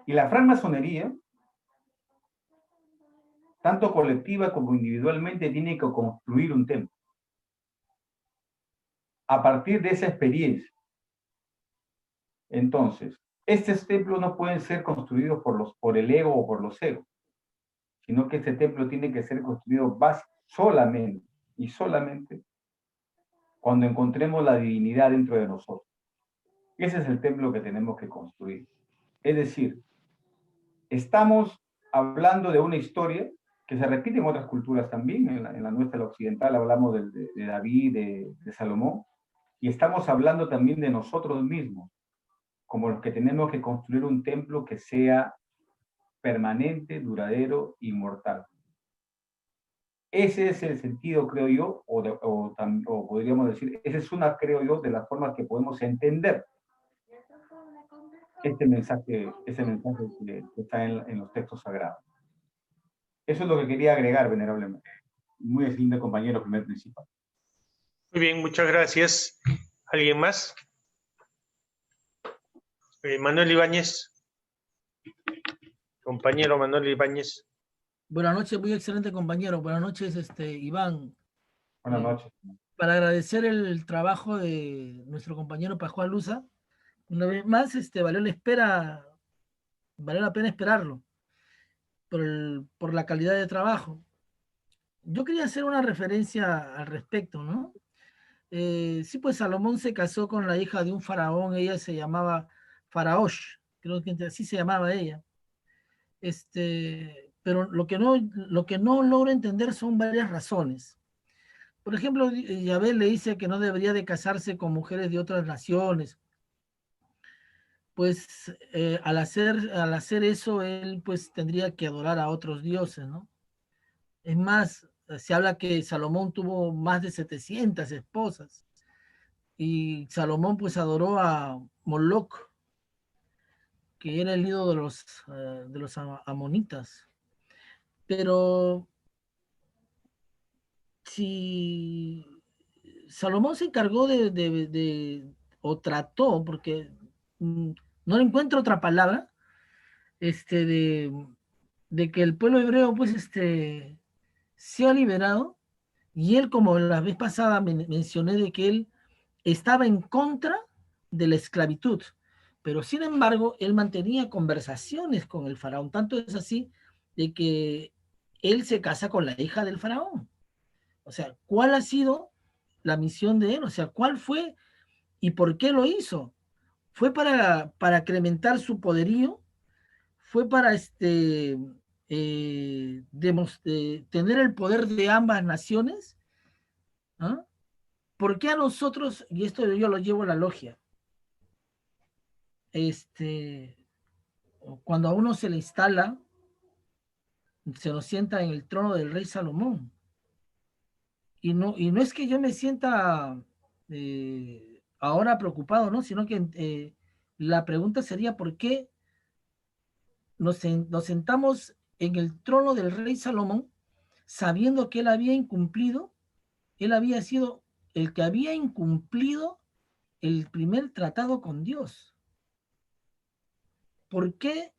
S8: Y la francmasonería, tanto colectiva como individualmente, tiene que construir un templo. A partir de esa experiencia. Entonces, estos templos no pueden ser construidos por el ego o por los egos, sino que este templo tiene que ser construido solamente y solamente cuando encontremos la divinidad dentro de nosotros. Ese es el templo que tenemos que construir. Es decir, estamos hablando de una historia que se repite en otras culturas también. En la nuestra, la occidental, hablamos de David, de Salomón, y estamos hablando también de nosotros mismos, como los que tenemos que construir un templo que sea permanente, duradero, inmortal. Ese es el sentido, creo yo, o podríamos decir, esa es una, creo yo, de las formas que podemos entender ese mensaje que está en los textos sagrados. Eso es lo que quería agregar, venerablemente. Muy lindo compañero, primer principal.
S1: Muy bien, muchas gracias. ¿Alguien más? Manuel Ibáñez. Compañero Manuel Ibáñez.
S2: Buenas noches, muy excelente compañero. Buenas noches, Iván.
S8: Buenas noches.
S2: Para agradecer el trabajo de nuestro compañero Pascual Luza, una vez más, valió la pena esperarlo por la calidad de trabajo. Yo quería hacer una referencia al respecto, ¿no? Sí, pues Salomón se casó con la hija de un faraón, ella se llamaba Faraosh, creo que así se llamaba ella. Pero lo que no logro entender son varias razones. Por ejemplo, Yahvé le dice que no debería de casarse con mujeres de otras naciones. Pues al hacer eso, él pues tendría que adorar a otros dioses, ¿no? Es más, se habla que Salomón tuvo más de 700 esposas y Salomón pues adoró a Moloch, que era el ídolo de los amonitas. Pero si Salomón se encargó o trató, porque no encuentro otra palabra, de que el pueblo hebreo pues sea liberado, y él, como la vez pasada mencioné, de que él estaba en contra de la esclavitud, pero sin embargo él mantenía conversaciones con el faraón, tanto es así de que él se casa con la hija del faraón. O sea, ¿cuál ha sido la misión de él? O sea, ¿cuál fue y por qué lo hizo? ¿Fue para incrementar su poderío? ¿Fue para tener el poder de ambas naciones? ¿Ah? ¿Por qué a nosotros, y esto yo lo llevo a la logia, cuando a uno se le instala, se nos sienta en el trono del rey Salomón? Y no es que yo me sienta ahora preocupado, ¿no? Sino que la pregunta sería, ¿por qué nos sentamos en el trono del rey Salomón sabiendo que él había incumplido, él había sido el que había incumplido el primer tratado con Dios? ¿Por qué?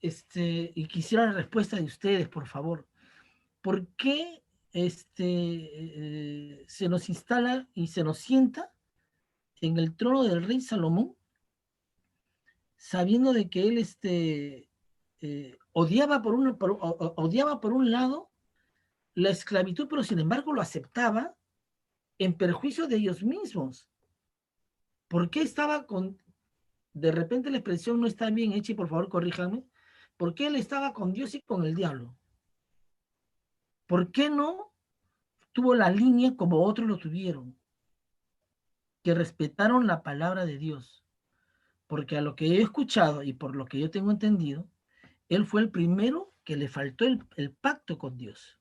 S2: Y quisiera la respuesta de ustedes, por favor. ¿Por qué se nos instala y se nos sienta en el trono del rey Salomón, sabiendo de que él odiaba odiaba por un lado la esclavitud, pero sin embargo lo aceptaba en perjuicio de ellos mismos? ¿Por qué estaba con, de repente la expresión no está bien hecha y por favor corríjanme, ¿por qué él estaba con Dios y con el diablo? ¿Por qué no tuvo la línea como otros lo tuvieron, que respetaron la palabra de Dios? Porque a lo que he escuchado y por lo que yo tengo entendido, él fue el primero que le faltó el pacto con Dios.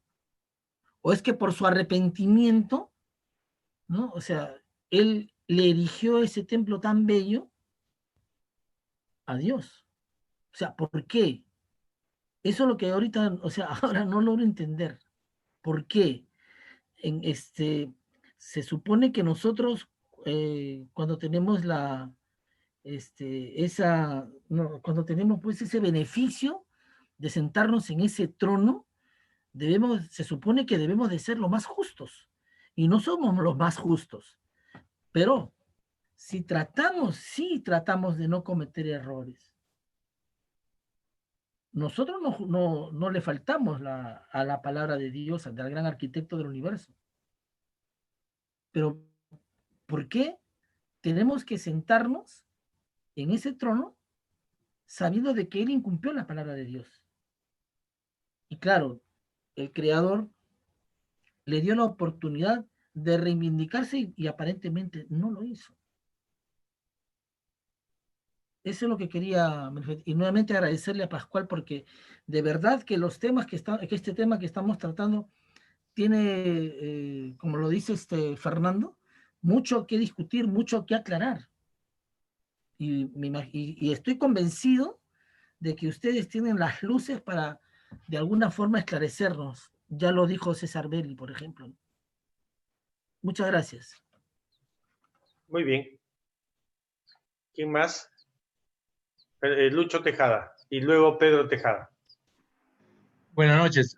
S2: O es que por su arrepentimiento, ¿no? O sea, él le erigió ese templo tan bello a Dios. O sea, ¿por qué? Eso es lo que ahorita, o sea, ahora no logro entender. ¿Por qué? Se supone que nosotros, cuando tenemos cuando tenemos pues ese beneficio de sentarnos en ese trono, se supone que debemos de ser los más justos. Y no somos los más justos. Pero sí tratamos de no cometer errores. Nosotros no le faltamos a la palabra de Dios, al gran arquitecto del universo. Pero, ¿por qué tenemos que sentarnos en ese trono sabiendo de que él incumplió la palabra de Dios? Y claro, el Creador le dio la oportunidad de reivindicarse y aparentemente no lo hizo. Eso es lo que quería manifestar. Y nuevamente agradecerle a Pascual, porque de verdad que los temas que este tema que estamos tratando tiene, como lo dice Fernando, mucho que discutir, mucho que aclarar. Y estoy convencido de que ustedes tienen las luces para de alguna forma esclarecernos. Ya lo dijo César Belli, por ejemplo. Muchas gracias.
S1: Muy bien. ¿Quién más? Lucho Tejada y luego Pedro Tejada.
S10: Buenas noches.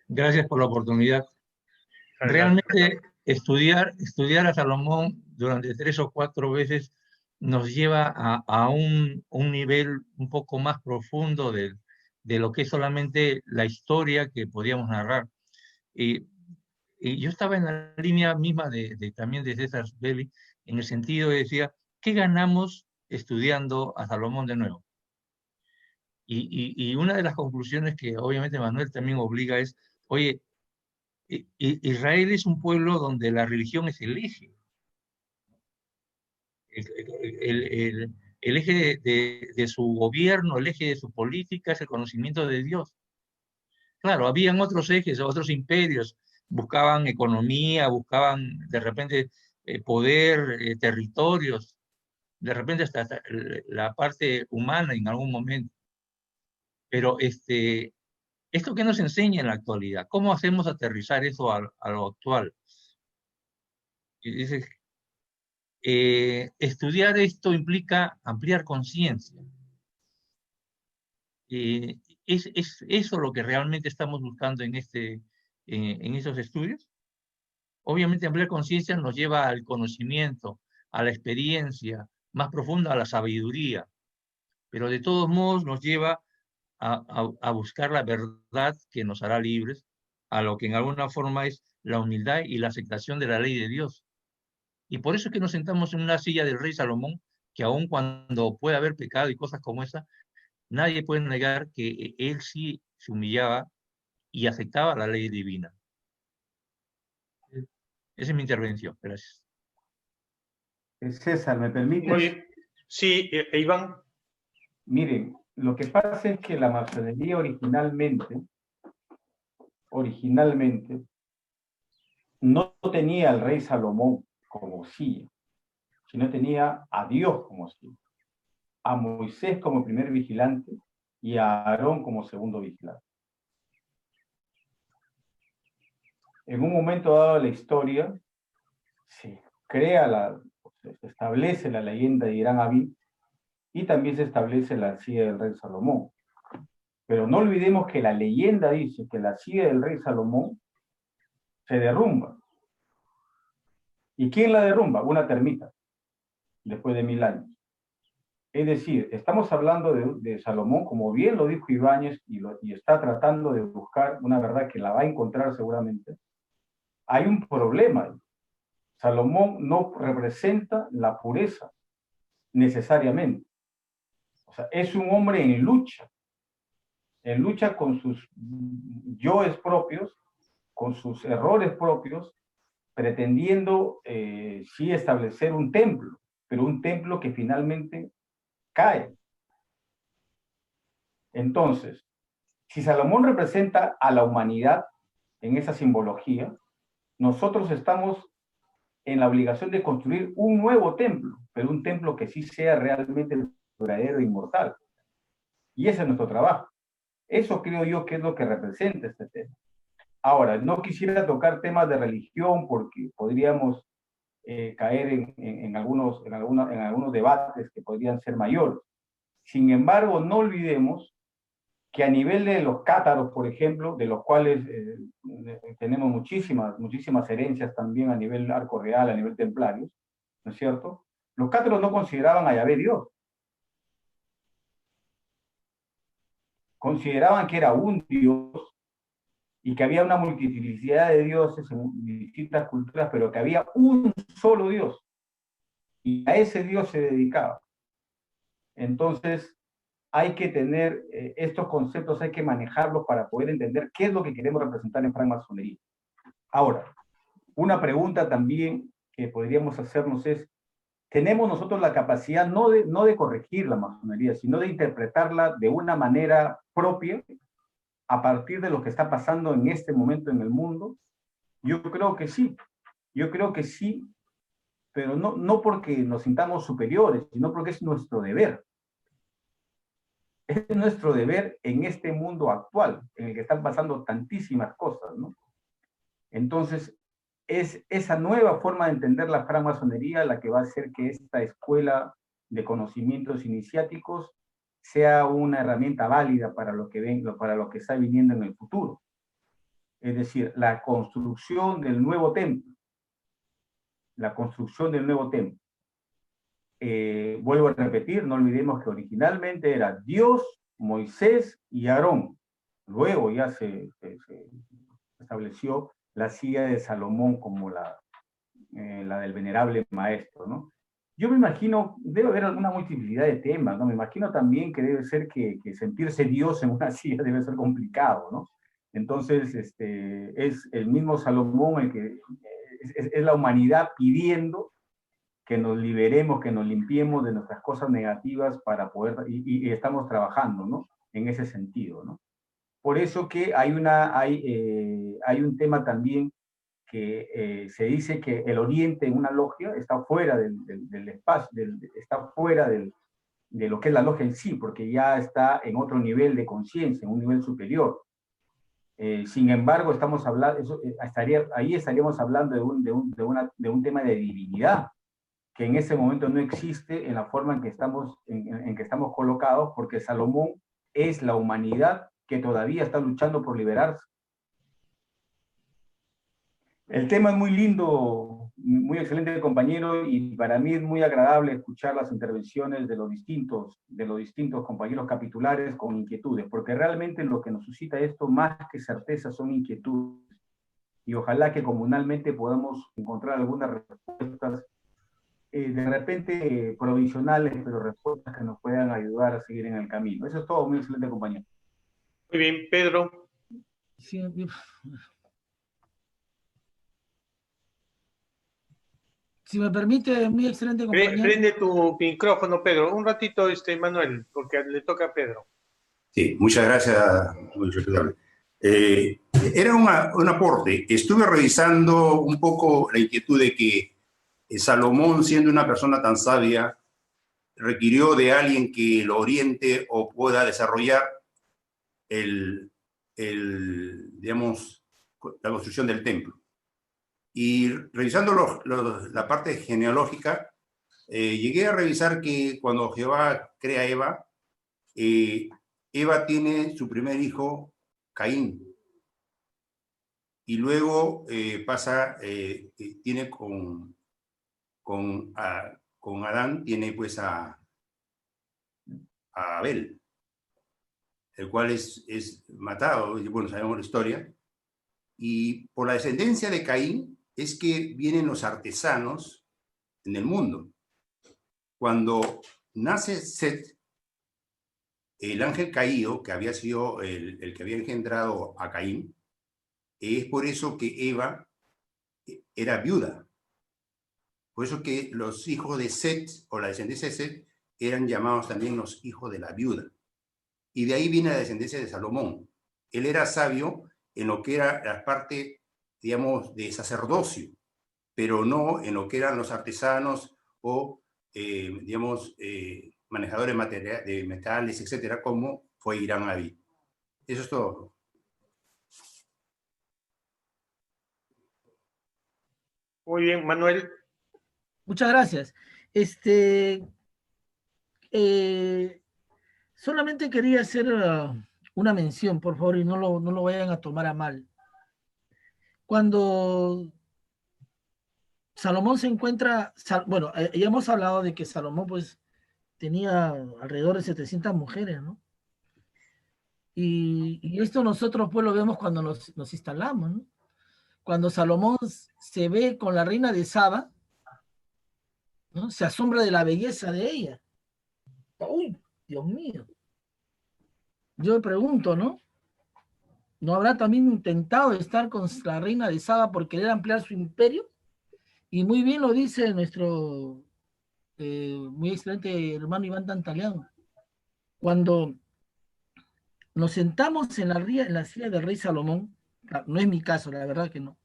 S10: Gracias por la oportunidad. Realmente estudiar a Salomón durante 3 o 4 veces nos lleva a un nivel un poco más profundo de lo que es solamente la historia que podíamos narrar. Y yo estaba en la línea misma también de César Belli, en el sentido de decir, ¿qué ganamos estudiando a Salomón de nuevo? Y una de las conclusiones que obviamente Manuel también obliga es, oye, Israel es un pueblo donde la religión es el eje. El eje de su gobierno, el eje de su política es el conocimiento de Dios. Claro, habían otros ejes, otros imperios, buscaban economía, buscaban de repente poder, territorios, de repente hasta la parte humana en algún momento. Pero ¿esto qué nos enseña en la actualidad? ¿Cómo hacemos aterrizar eso a lo actual? Y dice, estudiar esto implica ampliar conciencia. ¿Es eso lo que realmente estamos buscando en esos estudios? Obviamente ampliar conciencia nos lleva al conocimiento, a la experiencia más profunda, a la sabiduría, pero de todos modos nos lleva a buscar la verdad que nos hará libres, a lo que en alguna forma es la humildad y la aceptación de la ley de Dios. Y por eso es que nos sentamos en una silla del rey Salomón, que aun cuando puede haber pecado y cosas como esa, nadie puede negar que él sí se humillaba y aceptaba la ley divina. Esa es mi intervención. Gracias.
S8: César, ¿me permite?
S1: Muy bien. Sí, Iván.
S8: Miren, lo que pasa es que la masonería originalmente no tenía al rey Salomón como silla, sino tenía a Dios como silla. a Moisés como primer vigilante y a Aarón como segundo vigilante. En un momento dado de la historia, se establece la leyenda de Irán Abí y también se establece la silla del rey Salomón. Pero no olvidemos que la leyenda dice que la silla del rey Salomón se derrumba. ¿Y quién la derrumba? Una termita, después de 1000 años. Es decir, estamos hablando de Salomón, como bien lo dijo Ibáñez, y está tratando de buscar una verdad que la va a encontrar seguramente. Hay un problema. Salomón no representa la pureza necesariamente. O sea, es un hombre en lucha con sus yoes propios, con sus errores propios, pretendiendo sí establecer un templo, pero un templo que finalmente cae. Entonces, si Salomón representa a la humanidad en esa simbología, nosotros estamos en la obligación de construir un nuevo templo, pero un templo que sí sea realmente duradero e inmortal. Y ese es nuestro trabajo. Eso creo yo que es lo que representa este tema. Ahora, no quisiera tocar temas de religión porque podríamos caer en algunos debates que podrían ser mayores. Sin embargo, no olvidemos que a nivel de los cátaros, por ejemplo, de los cuales tenemos muchísimas herencias también a nivel arco real, a nivel templarios, ¿no es cierto? Los cátaros no consideraban a Yahvé Dios. Consideraban que era un Dios y que había una multiplicidad de dioses en distintas culturas, pero que había un solo Dios. Y a ese Dios se dedicaba. Entonces, hay que tener estos conceptos, hay que manejarlos para poder entender qué es lo que queremos representar en francmasonería. Ahora, una pregunta también que podríamos hacernos es, ¿tenemos nosotros la capacidad no de corregir la masonería, sino de interpretarla de una manera propia a partir de lo que está pasando en este momento en el mundo? Yo creo que sí, pero no porque nos sintamos superiores, sino porque es nuestro deber. Es nuestro deber en este mundo actual, en el que están pasando tantísimas cosas, ¿no? Entonces, es esa nueva forma de entender la francmasonería la que va a hacer que esta escuela de conocimientos iniciáticos sea una herramienta válida para lo que está viniendo en el futuro. Es decir, la construcción del nuevo templo. Vuelvo a repetir, no olvidemos que originalmente era Dios, Moisés y Aarón. Luego ya se estableció la silla de Salomón como la del venerable maestro, ¿no? Yo me imagino, debe haber alguna multiplicidad de temas, ¿no? Me imagino también que debe ser que sentirse Dios en una silla debe ser complicado, ¿no? Entonces, es el mismo Salomón el que es la humanidad pidiendo que nos liberemos, que nos limpiemos de nuestras cosas negativas para poder, y estamos trabajando, ¿no? En ese sentido, ¿no? Por eso que hay un tema también que se dice que el Oriente en una logia está fuera del espacio, está fuera de lo que es la logia en sí, porque ya está en otro nivel de conciencia, en un nivel superior. Sin embargo, estamos hablando, ahí estaríamos hablando de un tema de divinidad, que en ese momento no existe en la forma en que estamos colocados, porque Salomón es la humanidad que todavía está luchando por liberarse. El tema es muy lindo, muy excelente, compañero, y para mí es muy agradable escuchar las intervenciones de los distintos compañeros capitulares con inquietudes, porque realmente lo que nos suscita esto, más que certeza, son inquietudes. Y ojalá que comunalmente podamos encontrar algunas respuestas de repente provisionales, pero respuestas que nos puedan ayudar a seguir en el camino. Eso es todo, muy excelente, compañero.
S1: Muy bien, Pedro.
S2: Sí, si me permite, muy excelente, compañero.
S1: Prende tu micrófono, Pedro. Un ratito, Manuel, porque le toca a Pedro.
S11: Sí, muchas gracias. Era un aporte. Estuve revisando un poco la inquietud de que Salomón, siendo una persona tan sabia, requirió de alguien que lo oriente o pueda desarrollar digamos, la construcción del templo. Y revisando la parte genealógica, llegué a revisar que cuando Jehová crea a Eva, Eva tiene su primer hijo, Caín. Y luego tiene con Adán, tiene pues a Abel, el cual es matado, y bueno, sabemos la historia. Y por la descendencia de Caín es que vienen los artesanos en el mundo. Cuando nace Set, el ángel caído, que había sido el que había engendrado a Caín, es por eso que Eva era viuda. Por eso que los hijos de Set, o la descendencia de Set, eran llamados también los hijos de la viuda. Y de ahí viene la descendencia de Salomón. Él era sabio en lo que era la parte, digamos, de sacerdocio, pero no en lo que eran los artesanos o, digamos, manejadores de metales, etcétera, como fue Irán Abí. Eso es todo.
S1: Muy bien, Manuel.
S2: Muchas gracias. Solamente quería hacer una mención, por favor, y no lo vayan a tomar a mal. Cuando Salomón se encuentra, bueno, ya hemos hablado de que Salomón pues tenía alrededor de 700 mujeres, ¿no? Y esto nosotros pues lo vemos cuando nos instalamos, ¿no? Cuando Salomón se ve con la reina de Saba, ¿no? Se asombra de la belleza de ella. ¡Uy, Dios mío! Yo me pregunto, ¿no? ¿No habrá también intentado estar con la reina de Saba por querer ampliar su imperio? Y muy bien lo dice nuestro muy excelente hermano Iván Tantaleán. Cuando nos sentamos en la silla del rey Salomón, no es mi caso, la verdad que no.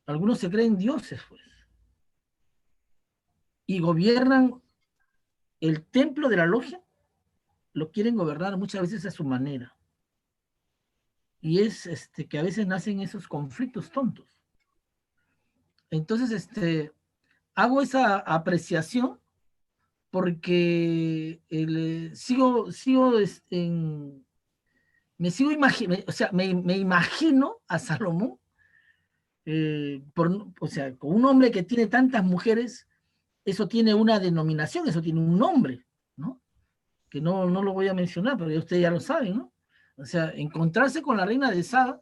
S2: Algunos se creen dioses, pues. Y gobiernan el templo de la logia, lo quieren gobernar muchas veces a su manera. Y es que a veces nacen esos conflictos tontos. Entonces, hago esa apreciación porque me sigo imaginando, o sea, me imagino a Salomón, o sea, con un hombre que tiene tantas mujeres, eso tiene una denominación, eso tiene un nombre, ¿no? Que no lo voy a mencionar, pero ustedes ya lo saben, ¿no? O sea, encontrarse con la reina de Saba,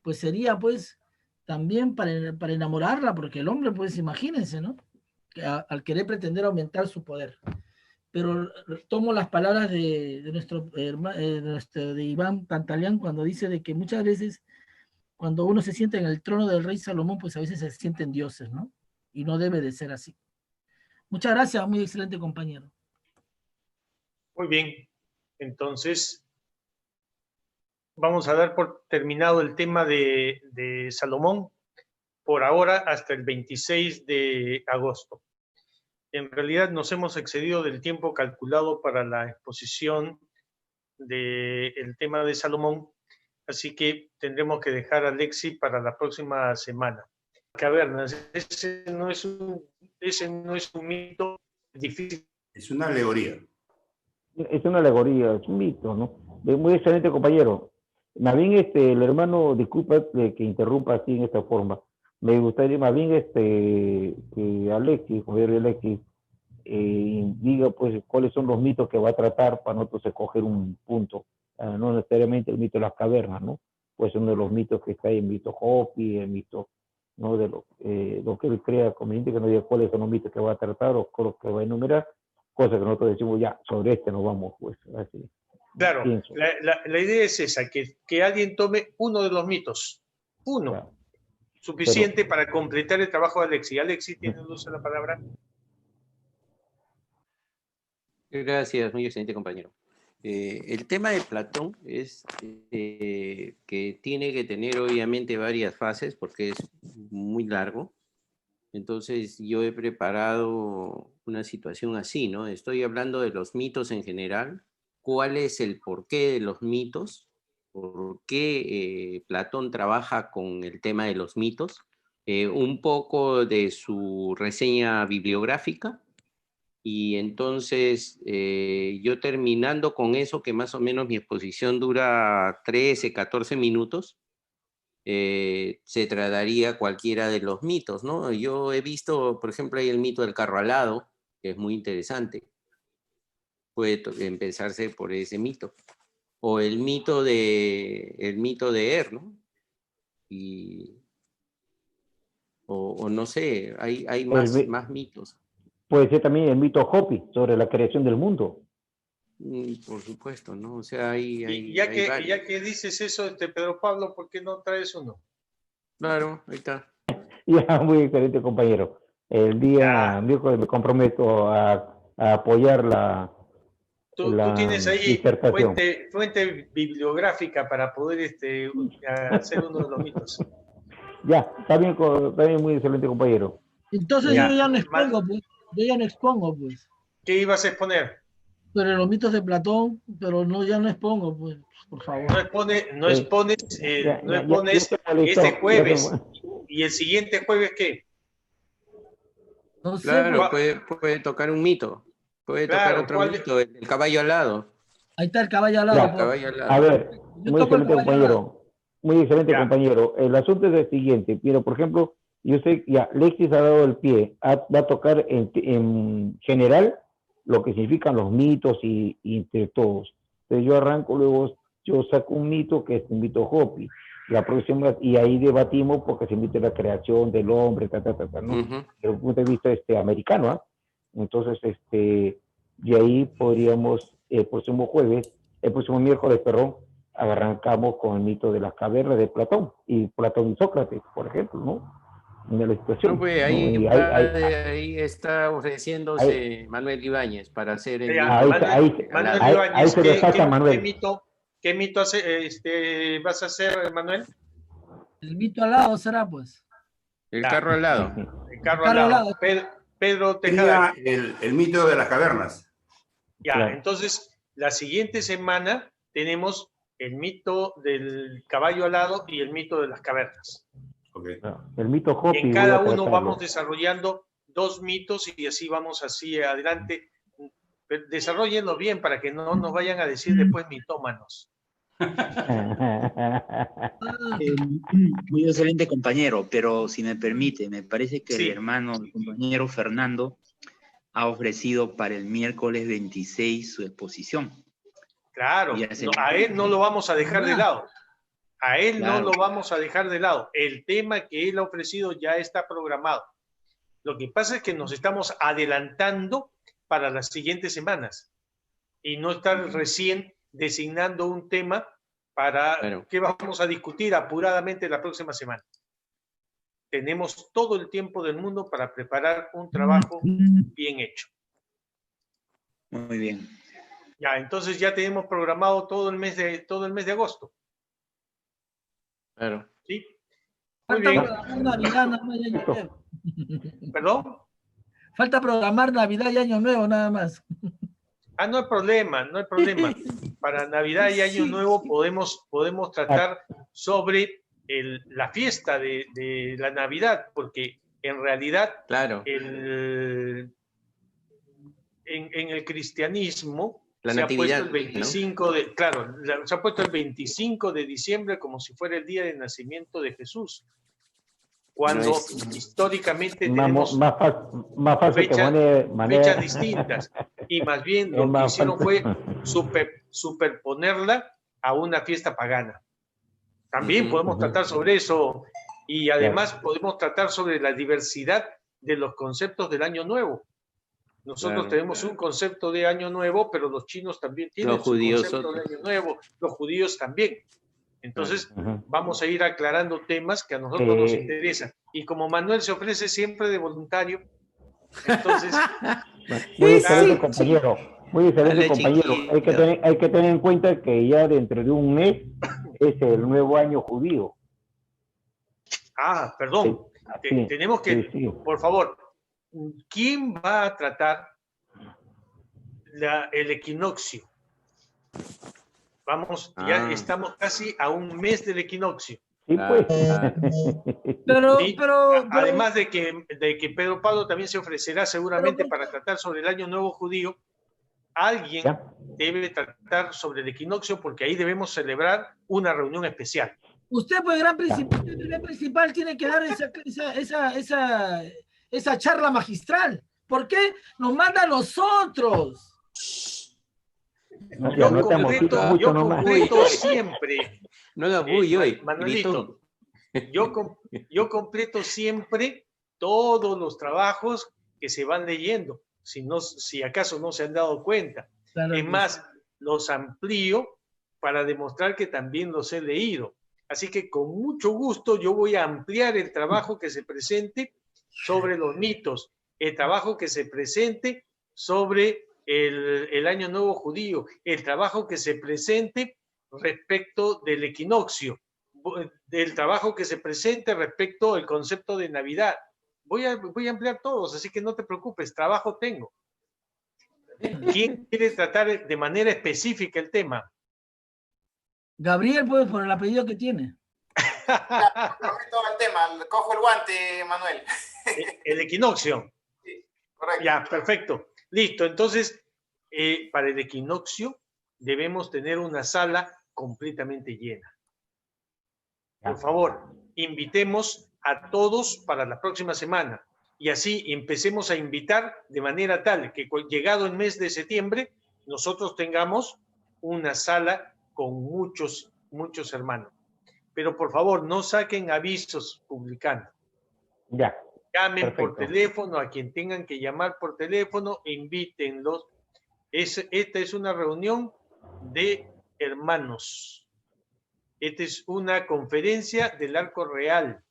S2: pues sería, pues, también para enamorarla, porque el hombre, pues, imagínense, ¿no? Que al querer pretender aumentar su poder. Pero tomo las palabras de nuestro de Iván Tantaleán cuando dice de que muchas veces cuando uno se siente en el trono del rey Salomón, pues a veces se sienten dioses, ¿no? Y no debe de ser así. Muchas gracias, muy excelente compañero.
S1: Muy bien, entonces vamos a dar por terminado el tema de Salomón por ahora hasta el 26 de agosto. En realidad nos hemos excedido del tiempo calculado para la exposición del tema de Salomón, así que tendremos que dejar a Alexi para la próxima semana. Cavernas, ese no es un mito difícil.
S11: Es una alegoría.
S4: Es una alegoría, es un mito, ¿no? Muy excelente, compañero. Más bien, el hermano, disculpa que interrumpa así en esta forma. Me gustaría más bien que Alexis, compañero Alexis, diga pues cuáles son los mitos que va a tratar para nosotros escoger un punto. No necesariamente el mito de las cavernas, ¿no? Pues uno de los mitos que está ahí, el mito Hopi, el mito, ¿no? De lo que él crea conveniente, que nos diga cuáles son los mitos que va a tratar o los que va a enumerar, cosa que nosotros decimos ya, sobre nos vamos, pues, así.
S1: Claro, la idea es esa, que alguien tome uno de los mitos, uno, claro, suficiente para completar el trabajo de Alexis. Alexis, tiene uso de la palabra.
S5: Gracias, muy excelente compañero. El tema de Platón es que tiene que tener obviamente varias fases porque es muy largo. Entonces yo he preparado una situación así, ¿no? Estoy hablando de los mitos en general, cuál es el porqué de los mitos, por qué Platón trabaja con el tema de los mitos, un poco de su reseña bibliográfica, y entonces yo terminando con eso, que más o menos mi exposición dura 13, 14 minutos, se trataría cualquiera de los mitos, ¿no? Yo he visto, por ejemplo, hay el mito del carro alado, que es muy interesante. Puede empezarse por ese mito. O el mito de ¿no? O no sé, hay más mitos.
S4: Puede ser también el mito Hopi sobre la creación del mundo.
S5: Por supuesto, ¿no? O sea, hay
S1: ya que dices eso, Pedro Pablo, ¿por qué no traes uno?
S5: Claro, ahí está.
S4: Ya, muy excelente, compañero. El día miércoles me comprometo a apoyar la
S1: Tú tienes ahí
S4: disertación.
S1: fuente bibliográfica para poder hacer uno de los mitos.
S4: Ya, está bien, muy excelente, compañero.
S2: Entonces yo ya no expongo, pues. Yo ya no expongo, pues.
S1: ¿Qué ibas a exponer?
S2: Pero los mitos de Platón, pero no, ya no expongo, pues, por favor.
S1: No expones este jueves. ¿Y el siguiente jueves qué?
S2: No sé,
S5: claro, puede tocar un mito. Puede tocar otro mito, el caballo alado.
S2: Ahí está el caballo alado.
S4: Ya, caballo alado. A ver, muy excelente, compañero. Muy excelente, compañero. El asunto es el siguiente. Pero, por ejemplo, yo sé, ya, Lexis ha dado el pie. Va a tocar en general lo que significan los mitos y entre todos. Entonces yo arranco, luego yo saco un mito que es un mito Hopi. La próxima, y ahí debatimos porque se invita la creación del hombre, ¿no? Desde un punto de vista americano, ¿ah? Entonces, de ahí podríamos, el próximo miércoles, arrancamos con el mito de las cavernas de Platón y Sócrates, por ejemplo, ¿no? En la situación.
S5: No, pues ahí está ofreciéndose Manuel Ibáñez para hacer el
S1: Manuel Ibáñez, ¿qué mito vas a hacer, Manuel?
S2: El mito alado será, pues.
S5: El carro alado.
S1: El carro alado. Pedro Tejada.
S11: El mito de las cavernas.
S1: Ya, claro. Entonces, la siguiente semana tenemos el mito del caballo alado y el mito de las cavernas.
S11: Okay.
S4: El mito Hopi.
S1: En cada uno vamos desarrollando 2 mitos y así vamos así adelante. Desarrollenlo bien para que no nos vayan a decir después mitómanos.
S3: Muy excelente, compañero, pero si me permite, me parece que el compañero Fernando ha ofrecido para el miércoles 26 su exposición.
S1: Claro, a él no lo vamos a dejar de lado. A él no lo vamos a dejar de lado. El tema que él ha ofrecido ya está programado. Lo que pasa es que nos estamos adelantando para las siguientes semanas y no estar recién designando un tema para que vamos a discutir apuradamente la próxima semana. Tenemos todo el tiempo del mundo para preparar un trabajo bien hecho.
S3: Muy bien.
S1: Ya, entonces ya tenemos programado todo el mes de agosto.
S5: Claro.
S1: ¿Sí? Muy bien. ¿Perdón?
S2: Falta programar Navidad y Año Nuevo nada más.
S1: No hay problema. Para Navidad y Año Nuevo podemos tratar sobre la fiesta de la Navidad, porque en realidad en el cristianismo se ha puesto el 25 se ha puesto el 25 de diciembre como si fuera el día de nacimiento de Jesús. Cuando históricamente tenemos fechas distintas, y más bien lo que hicieron fue superponerla a una fiesta pagana. También podemos tratar sobre eso, y además podemos tratar sobre la diversidad de los conceptos del Año Nuevo. Nosotros tenemos un concepto de Año Nuevo, pero los chinos también tienen su concepto de Año Nuevo, los judíos también. Entonces, vamos a ir aclarando temas que a nosotros nos interesan. Y como Manuel se ofrece siempre de voluntario, entonces...
S4: Muy excelente, compañero. Muy excelente, compañero. Hay que tener en cuenta que ya dentro de un mes es el nuevo año judío.
S1: Perdón. tenemos que, por favor, ¿quién va a tratar el equinoccio? Vamos, ya estamos casi a un mes del equinoccio.
S4: Sí, pues.
S2: Pero
S1: además de que Pedro Pablo también se ofrecerá seguramente para tratar sobre el Año Nuevo Judío, alguien debe tratar sobre el equinoccio porque ahí debemos celebrar una reunión especial.
S2: Usted, pues, gran principal, tiene que dar esa charla magistral. ¿Por qué nos manda a nosotros?
S1: Yo completo siempre.
S5: No lo voy hoy.
S1: Manuelito, yo completo siempre todos los trabajos que se van leyendo, si acaso no se han dado cuenta. Claro, es más, los amplío para demostrar que también los he leído. Así que con mucho gusto yo voy a ampliar el trabajo que se presente sobre los mitos, el trabajo que se presente sobre el Año Nuevo Judío, el trabajo que se presente respecto del equinoccio, del trabajo que se presente respecto al concepto de Navidad. Voy a ampliar todos, así que no te preocupes, trabajo tengo. ¿Quién quiere tratar de manera específica el tema?
S2: Gabriel, pues, por el apellido que tiene.
S7: Prometo el tema, cojo el guante, Manuel.
S1: El equinoccio.
S7: Sí, correcto.
S1: Ya, perfecto. Listo, entonces, para el equinoccio debemos tener una sala completamente llena. Por favor, invitemos a todos para la próxima semana y así empecemos a invitar de manera tal que llegado el mes de septiembre nosotros tengamos una sala con muchos hermanos. Pero por favor, no saquen avisos publicando.
S4: Ya.
S1: Llamen por teléfono a quien tengan que llamar por teléfono e invítenlos. Esta es una reunión de hermanos. Esta es una conferencia del Arco Real.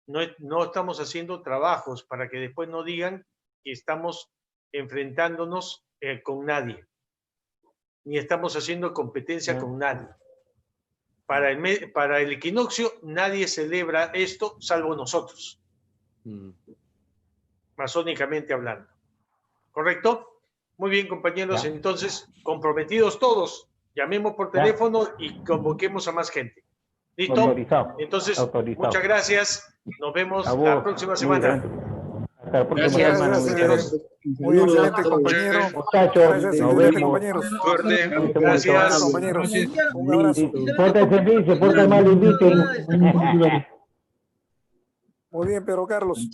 S1: No estamos haciendo trabajos para que después no digan que estamos enfrentándonos con nadie. Ni estamos haciendo competencia con nadie. Para el equinoccio nadie celebra esto salvo nosotros. Masónicamente hablando. ¿Correcto? Muy bien, compañeros. Entonces, comprometidos todos, llamemos por teléfono y convoquemos a más gente. ¿Listo?
S4: Autorizado.
S1: Entonces,
S4: Autorizado.
S1: muchas gracias. Nos vemos la próxima semana.
S4: Hasta la próxima semana.
S12: Muy excelente, compañero.
S4: Muchachos, nos vemos.
S12: Compañeros.
S1: Suerte. Gracias.
S12: Compañeros. Un abrazo.
S4: Pórtense bien, se portan mal, inviten.
S12: Muy bien, Pedro Carlos.